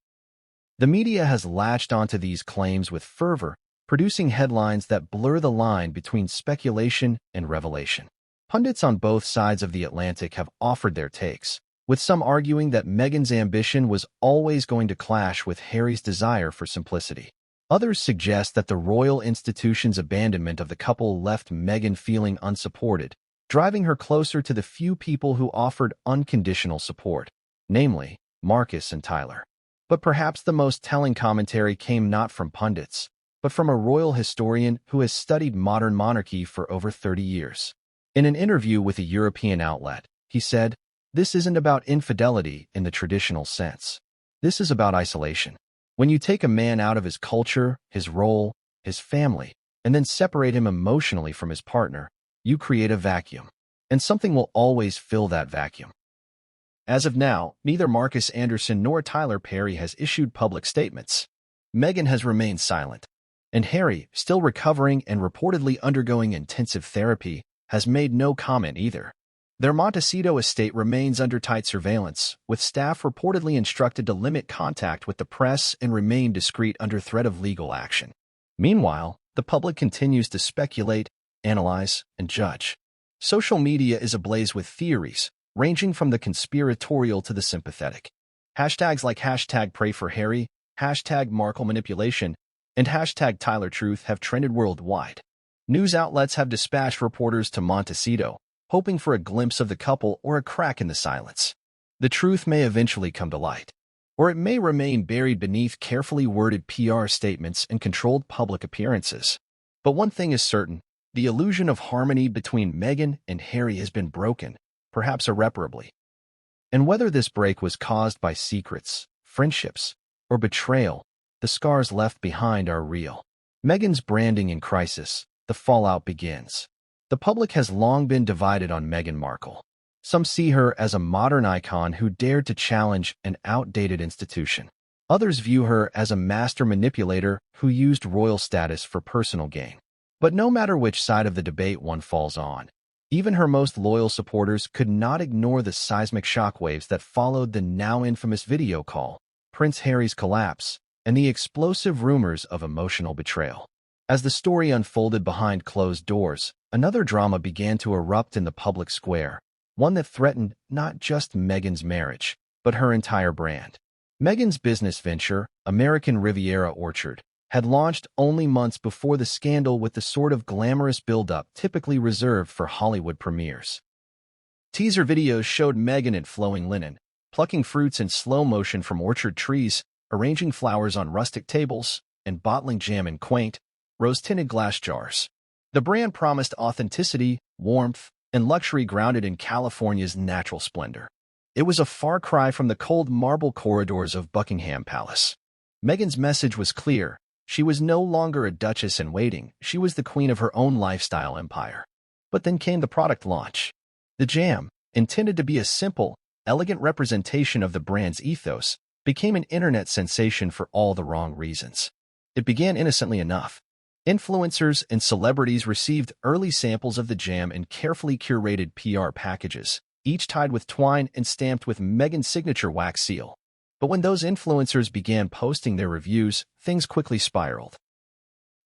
The media has latched onto these claims with fervor, producing headlines that blur the line between speculation and revelation. Pundits on both sides of the Atlantic have offered their takes, with some arguing that Meghan's ambition was always going to clash with Harry's desire for simplicity. Others suggest that the royal institution's abandonment of the couple left Meghan feeling unsupported, driving her closer to the few people who offered unconditional support, namely Marcus and Tyler. But perhaps the most telling commentary came not from pundits, but from a royal historian who has studied modern monarchy for over 30 years. In an interview with a European outlet, he said, "This isn't about infidelity in the traditional sense. This is about isolation. When you take a man out of his culture, his role, his family, and then separate him emotionally from his partner, you create a vacuum. And something will always fill that vacuum." As of now, neither Marcus Anderson nor Tyler Perry has issued public statements. Meghan has remained silent. And Harry, still recovering and reportedly undergoing intensive therapy, has made no comment either. Their Montecito estate remains under tight surveillance, with staff reportedly instructed to limit contact with the press and remain discreet under threat of legal action. Meanwhile, the public continues to speculate, analyze, and judge. Social media is ablaze with theories, ranging from the conspiratorial to the sympathetic. Hashtags like #PrayForHarry, #MarkleManipulation, and #TylerTruth have trended worldwide. News outlets have dispatched reporters to Montecito, hoping for a glimpse of the couple or a crack in the silence. The truth may eventually come to light, or it may remain buried beneath carefully worded PR statements and controlled public appearances. But one thing is certain, the illusion of harmony between Meghan and Harry has been broken, perhaps irreparably. And whether this break was caused by secrets, friendships, or betrayal, the scars left behind are real. Meghan's branding in crisis, the fallout begins. The public has long been divided on Meghan Markle. Some see her as a modern icon who dared to challenge an outdated institution. Others view her as a master manipulator who used royal status for personal gain. But no matter which side of the debate one falls on, even her most loyal supporters could not ignore the seismic shockwaves that followed the now infamous video call, Prince Harry's collapse, and the explosive rumors of emotional betrayal. As the story unfolded behind closed doors, another drama began to erupt in the public square, one that threatened not just Meghan's marriage, but her entire brand. Meghan's business venture, American Riviera Orchard, had launched only months before the scandal with the sort of glamorous build-up typically reserved for Hollywood premieres. Teaser videos showed Meghan in flowing linen, plucking fruits in slow motion from orchard trees, arranging flowers on rustic tables, and bottling jam in quaint, rose-tinted glass jars. The brand promised authenticity, warmth, and luxury grounded in California's natural splendor. It was a far cry from the cold marble corridors of Buckingham Palace. Meghan's message was clear. She was no longer a duchess in waiting. She was the queen of her own lifestyle empire. But then came the product launch. The jam, intended to be a simple, elegant representation of the brand's ethos, became an internet sensation for all the wrong reasons. It began innocently enough. Influencers and celebrities received early samples of the jam in carefully curated PR packages, each tied with twine and stamped with Meghan's signature wax seal. But when those influencers began posting their reviews, things quickly spiraled.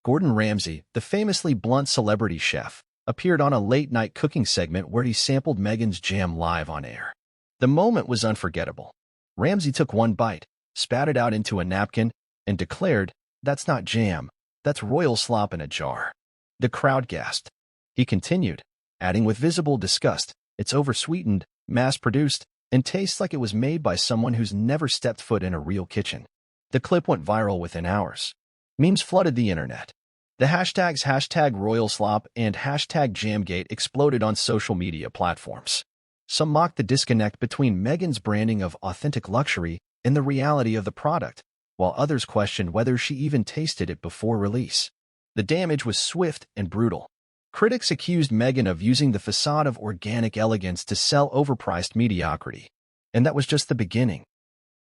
Gordon Ramsay, the famously blunt celebrity chef, appeared on a late-night cooking segment where he sampled Meghan's jam live on air. The moment was unforgettable. Ramsay took one bite, spat it out into a napkin, and declared, "That's not jam. That's royal slop in a jar." The crowd gasped. He continued, adding with visible disgust, "It's oversweetened, mass-produced, and tastes like it was made by someone who's never stepped foot in a real kitchen." The clip went viral within hours. Memes flooded the internet. The hashtags #RoyalSlop and #Jamgate exploded on social media platforms. Some mocked the disconnect between Meghan's branding of authentic luxury and the reality of the product, while others questioned whether she even tasted it before release. The damage was swift and brutal. Critics accused Meghan of using the facade of organic elegance to sell overpriced mediocrity. And that was just the beginning.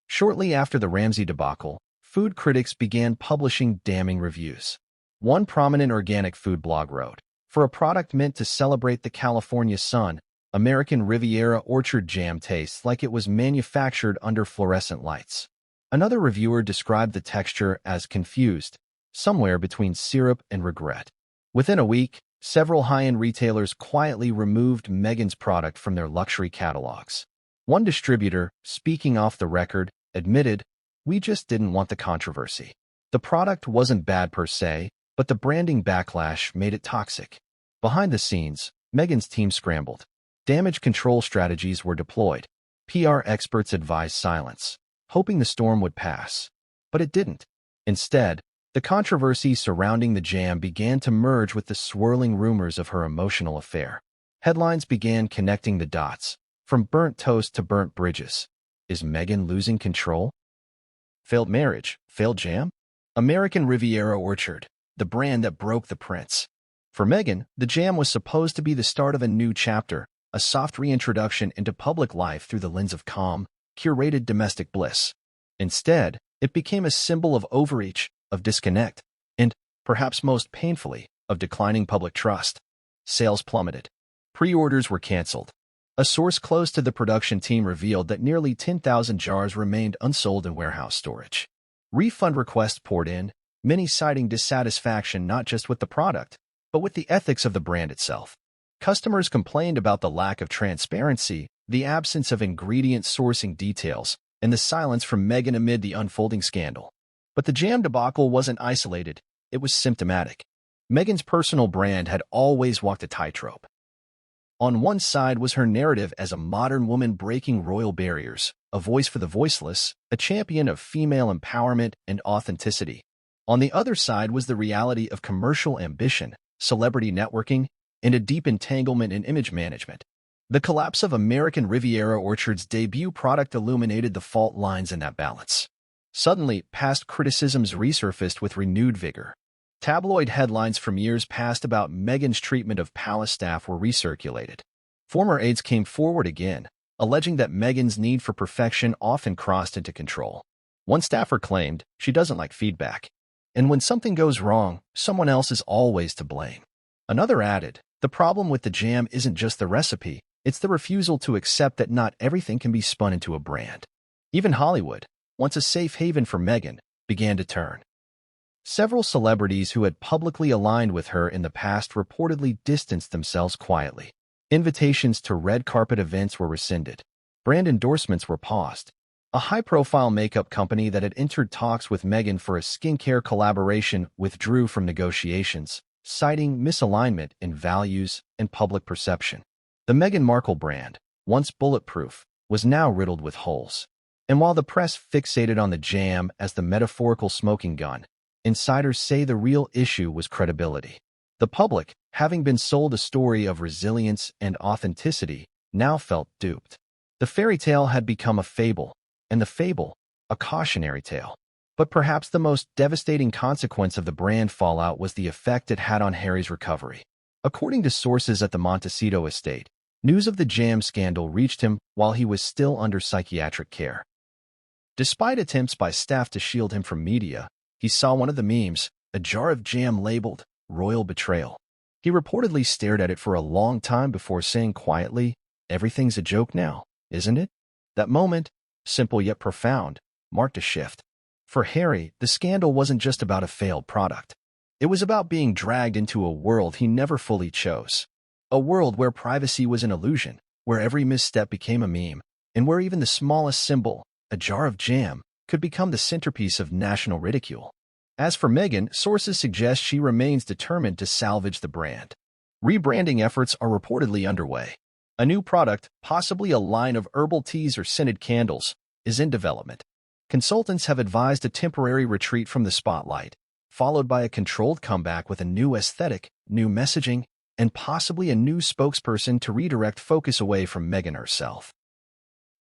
Shortly after the Ramsay debacle, food critics began publishing damning reviews. One prominent organic food blog wrote, "For a product meant to celebrate the California sun, American Riviera orchard jam tastes like it was manufactured under fluorescent lights." Another reviewer described the texture as confused, somewhere between syrup and regret. Within a week, several high-end retailers quietly removed Meghan's product from their luxury catalogs. One distributor, speaking off the record, admitted, "We just didn't want the controversy. The product wasn't bad per se, but the branding backlash made it toxic." Behind the scenes, Meghan's team scrambled. Damage control strategies were deployed. PR experts advised silence, hoping the storm would pass. But it didn't. Instead, the controversy surrounding the jam began to merge with the swirling rumors of her emotional affair. Headlines began connecting the dots, from burnt toast to burnt bridges. Is Meghan losing control? Failed marriage, failed jam? American Riviera Orchard, the brand that broke the prince. For Meghan, the jam was supposed to be the start of a new chapter, a soft reintroduction into public life through the lens of calm, curated domestic bliss. Instead, it became a symbol of overreach, of disconnect, and, perhaps most painfully, of declining public trust. Sales plummeted. Pre-orders were canceled. A source close to the production team revealed that nearly 10,000 jars remained unsold in warehouse storage. Refund requests poured in, many citing dissatisfaction not just with the product, but with the ethics of the brand itself. Customers complained about the lack of transparency, the absence of ingredient sourcing details, and the silence from Meghan amid the unfolding scandal. But the jam debacle wasn't isolated, it was symptomatic. Meghan's personal brand had always walked a tightrope. On one side was her narrative as a modern woman breaking royal barriers, a voice for the voiceless, a champion of female empowerment and authenticity. On the other side was the reality of commercial ambition, celebrity networking, and a deep entanglement in image management. The collapse of American Riviera Orchard's debut product illuminated the fault lines in that balance. Suddenly, past criticisms resurfaced with renewed vigor. Tabloid headlines from years past about Meghan's treatment of palace staff were recirculated. Former aides came forward again, alleging that Meghan's need for perfection often crossed into control. One staffer claimed she doesn't like feedback, and when something goes wrong, someone else is always to blame. Another added, "The problem with the jam isn't just the recipe, it's the refusal to accept that not everything can be spun into a brand." Even Hollywood, once a safe haven for Meghan, began to turn. Several celebrities who had publicly aligned with her in the past reportedly distanced themselves quietly. Invitations to red carpet events were rescinded. Brand endorsements were paused. A high-profile makeup company that had entered talks with Meghan for a skincare collaboration withdrew from negotiations, citing misalignment in values and public perception. The Meghan Markle brand, once bulletproof, was now riddled with holes. And while the press fixated on the jam as the metaphorical smoking gun, insiders say the real issue was credibility. The public, having been sold a story of resilience and authenticity, now felt duped. The fairy tale had become a fable, and the fable, a cautionary tale. But perhaps the most devastating consequence of the brand fallout was the effect it had on Harry's recovery. According to sources at the Montecito estate, news of the jam scandal reached him while he was still under psychiatric care. Despite attempts by staff to shield him from media, he saw one of the memes, a jar of jam labeled Royal Betrayal. He reportedly stared at it for a long time before saying quietly, "Everything's a joke now, isn't it?" That moment, simple yet profound, marked a shift. For Harry, the scandal wasn't just about a failed product. It was about being dragged into a world he never fully chose. A world where privacy was an illusion, where every misstep became a meme, and where even the smallest symbol, a jar of jam, could become the centerpiece of national ridicule. As for Meghan, sources suggest she remains determined to salvage the brand. Rebranding efforts are reportedly underway. A new product, possibly a line of herbal teas or scented candles, is in development. Consultants have advised a temporary retreat from the spotlight, followed by a controlled comeback with a new aesthetic, new messaging, and possibly a new spokesperson to redirect focus away from Meghan herself.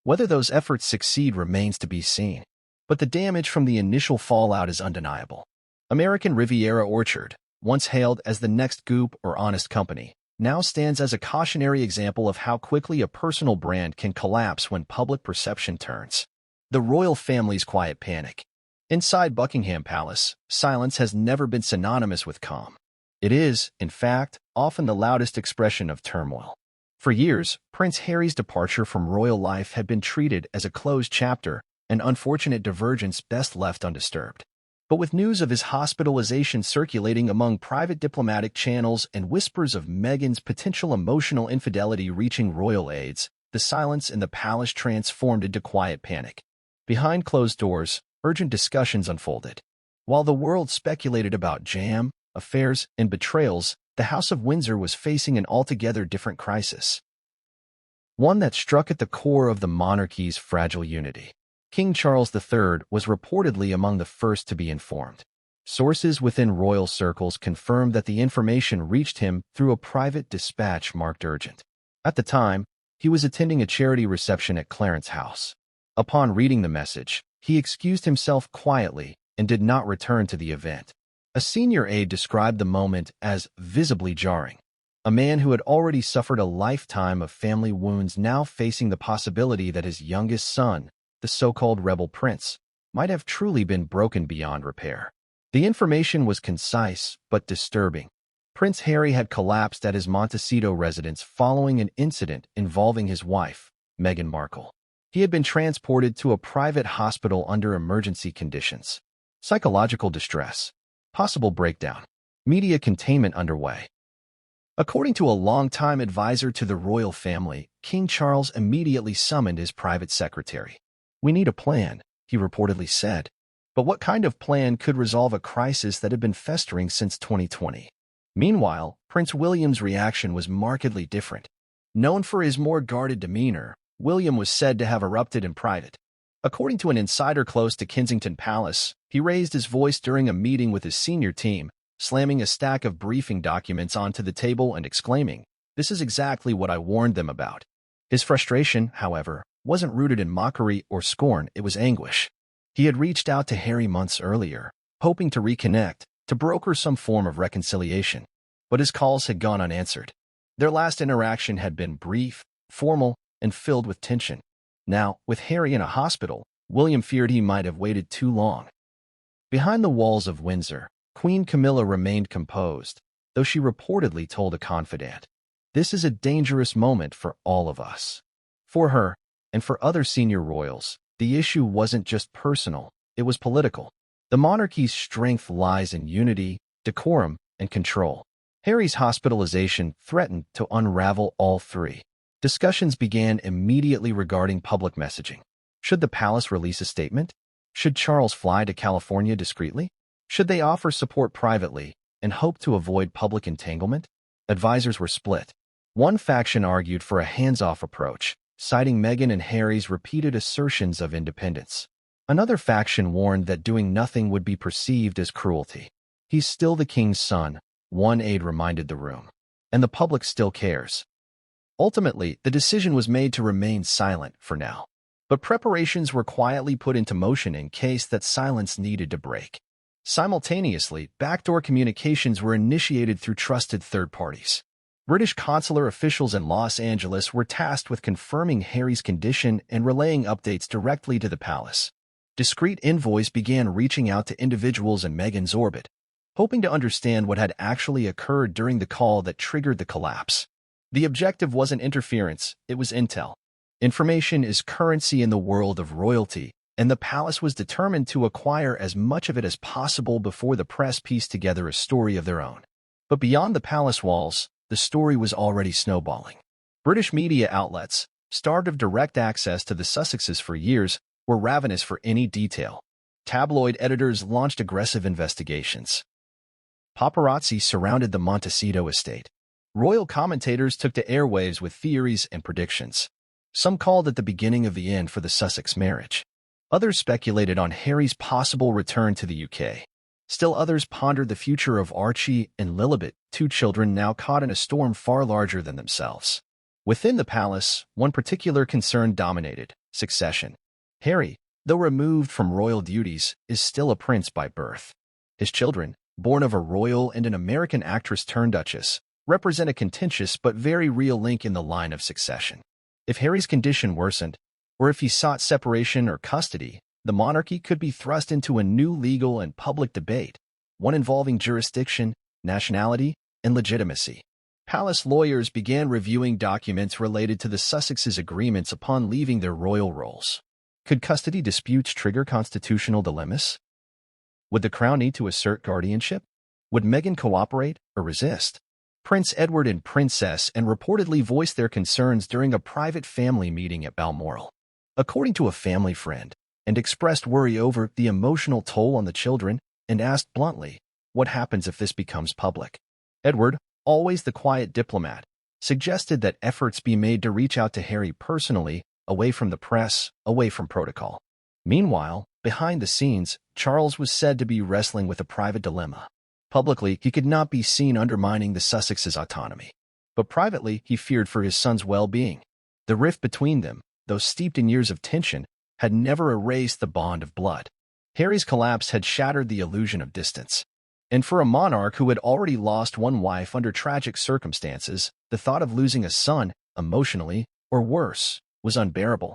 Whether those efforts succeed remains to be seen, but the damage from the initial fallout is undeniable. American Riviera Orchard, once hailed as the next Goop or Honest Company, now stands as a cautionary example of how quickly a personal brand can collapse when public perception turns. The royal family's quiet panic. Inside Buckingham Palace, silence has never been synonymous with calm. It is, in fact, often the loudest expression of turmoil. For years, Prince Harry's departure from royal life had been treated as a closed chapter, an unfortunate divergence best left undisturbed. But with news of his hospitalization circulating among private diplomatic channels and whispers of Meghan's potential emotional infidelity reaching royal aides, the silence in the palace transformed into quiet panic. Behind closed doors, urgent discussions unfolded. While the world speculated about jam, affairs, and betrayals, the House of Windsor was facing an altogether different crisis. One that struck at the core of the monarchy's fragile unity. King Charles III was reportedly among the first to be informed. Sources within royal circles confirmed that the information reached him through a private dispatch marked urgent. At the time, he was attending a charity reception at Clarence House. Upon reading the message, he excused himself quietly and did not return to the event. A senior aide described the moment as visibly jarring. A man who had already suffered a lifetime of family wounds now facing the possibility that his youngest son, the so-called rebel prince, might have truly been broken beyond repair. The information was concise but disturbing. Prince Harry had collapsed at his Montecito residence following an incident involving his wife, Meghan Markle. He had been transported to a private hospital under emergency conditions. Psychological distress. Possible breakdown. Media containment underway. According to a longtime advisor to the royal family, King Charles immediately summoned his private secretary. "We need a plan," he reportedly said. But what kind of plan could resolve a crisis that had been festering since 2020? Meanwhile, Prince William's reaction was markedly different. Known for his more guarded demeanor, William was said to have erupted in private. According to an insider close to Kensington Palace, he raised his voice during a meeting with his senior team, slamming a stack of briefing documents onto the table and exclaiming, "This is exactly what I warned them about." His frustration, however, wasn't rooted in mockery or scorn, it was anguish. He had reached out to Harry months earlier, hoping to reconnect, to broker some form of reconciliation. But his calls had gone unanswered. Their last interaction had been brief, formal, and filled with tension. Now, with Harry in a hospital, William feared he might have waited too long. Behind the walls of Windsor, Queen Camilla remained composed, though she reportedly told a confidant, "This is a dangerous moment for all of us." For her, and for other senior royals, the issue wasn't just personal, it was political. The monarchy's strength lies in unity, decorum, and control. Harry's hospitalization threatened to unravel all three. Discussions began immediately regarding public messaging. Should the palace release a statement? Should Charles fly to California discreetly? Should they offer support privately and hope to avoid public entanglement? Advisors were split. One faction argued for a hands-off approach, citing Meghan and Harry's repeated assertions of independence. Another faction warned that doing nothing would be perceived as cruelty. "He's still the king's son," one aide reminded the room. "And the public still cares." Ultimately, the decision was made to remain silent for now. But preparations were quietly put into motion in case that silence needed to break. Simultaneously, backdoor communications were initiated through trusted third parties. British consular officials in Los Angeles were tasked with confirming Harry's condition and relaying updates directly to the palace. Discreet envoys began reaching out to individuals in Meghan's orbit, hoping to understand what had actually occurred during the call that triggered the collapse. The objective wasn't interference, it was intel. Information is currency in the world of royalty, and the palace was determined to acquire as much of it as possible before the press pieced together a story of their own. But beyond the palace walls, the story was already snowballing. British media outlets, starved of direct access to the Sussexes for years, were ravenous for any detail. Tabloid editors launched aggressive investigations. Paparazzi surrounded the Montecito estate. Royal commentators took to airwaves with theories and predictions. Some called it the beginning of the end for the Sussex marriage. Others speculated on Harry's possible return to the UK. Still others pondered the future of Archie and Lilibet, two children now caught in a storm far larger than themselves. Within the palace, one particular concern dominated: succession. Harry, though removed from royal duties, is still a prince by birth. His children, born of a royal and an American actress turned duchess, represent a contentious but very real link in the line of succession. If Harry's condition worsened, or if he sought separation or custody, the monarchy could be thrust into a new legal and public debate, one involving jurisdiction, nationality, and legitimacy. Palace lawyers began reviewing documents related to the Sussexes' agreements upon leaving their royal roles. Could custody disputes trigger constitutional dilemmas? Would the crown need to assert guardianship? Would Meghan cooperate or resist? Prince Edward and Princess Anne reportedly voiced their concerns during a private family meeting at Balmoral. According to a family friend, and expressed worry over the emotional toll on the children, and asked bluntly, what happens if this becomes public? Edward, always the quiet diplomat, suggested that efforts be made to reach out to Harry personally, away from the press, away from protocol. Meanwhile, behind the scenes, Charles was said to be wrestling with a private dilemma. Publicly, he could not be seen undermining the Sussexes' autonomy. But privately, he feared for his son's well-being. The rift between them, though steeped in years of tension, had never erased the bond of blood. Harry's collapse had shattered the illusion of distance. And for a monarch who had already lost one wife under tragic circumstances, the thought of losing a son, emotionally, or worse, was unbearable.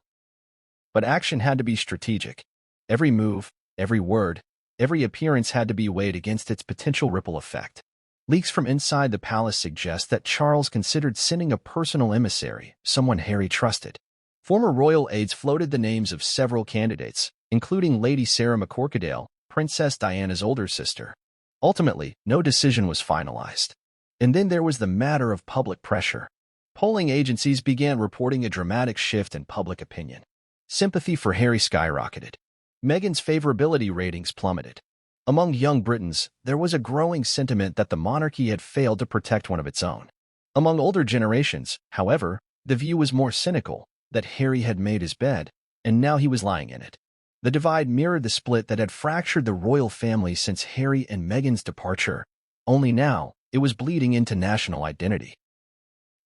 But action had to be strategic. Every move, every word, every appearance had to be weighed against its potential ripple effect. Leaks from inside the palace suggest that Charles considered sending a personal emissary, someone Harry trusted. Former royal aides floated the names of several candidates, including Lady Sarah McCorquodale, Princess Diana's older sister. Ultimately, no decision was finalized. And then there was the matter of public pressure. Polling agencies began reporting a dramatic shift in public opinion. Sympathy for Harry skyrocketed. Meghan's favorability ratings plummeted. Among young Britons, there was a growing sentiment that the monarchy had failed to protect one of its own. Among older generations, however, the view was more cynical, that Harry had made his bed, and now he was lying in it. The divide mirrored the split that had fractured the royal family since Harry and Meghan's departure, only now it was bleeding into national identity.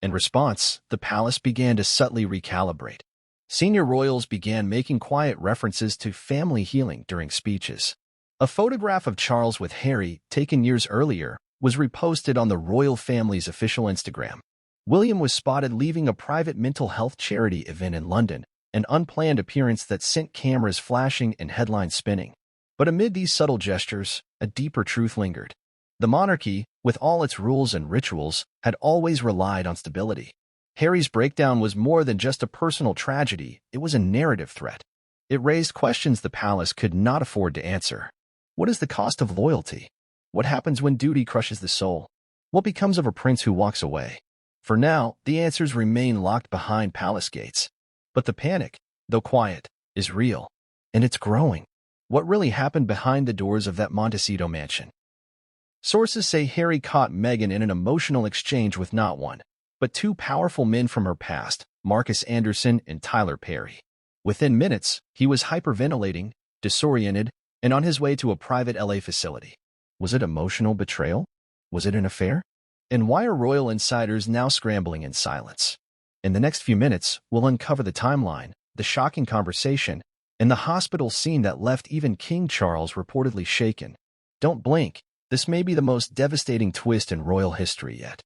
In response, the palace began to subtly recalibrate. Senior royals began making quiet references to family healing during speeches. A photograph of Charles with Harry, taken years earlier, was reposted on the royal family's official Instagram. William was spotted leaving a private mental health charity event in London, an unplanned appearance that sent cameras flashing and headlines spinning. But amid these subtle gestures, a deeper truth lingered. The monarchy, with all its rules and rituals, had always relied on stability. Harry's breakdown was more than just a personal tragedy, it was a narrative threat. It raised questions the palace could not afford to answer. What is the cost of loyalty? What happens when duty crushes the soul? What becomes of a prince who walks away? For now, the answers remain locked behind palace gates. But the panic, though quiet, is real. And it's growing. What really happened behind the doors of that Montecito mansion? Sources say Harry caught Meghan in an emotional exchange with not one, but two powerful men from her past, Marcus Anderson and Tyler Perry. Within minutes, he was hyperventilating, disoriented, and on his way to a private LA facility. Was it emotional betrayal? Was it an affair? And why are royal insiders now scrambling in silence? In the next few minutes, we'll uncover the timeline, the shocking conversation, and the hospital scene that left even King Charles reportedly shaken. Don't blink. This may be the most devastating twist in royal history yet.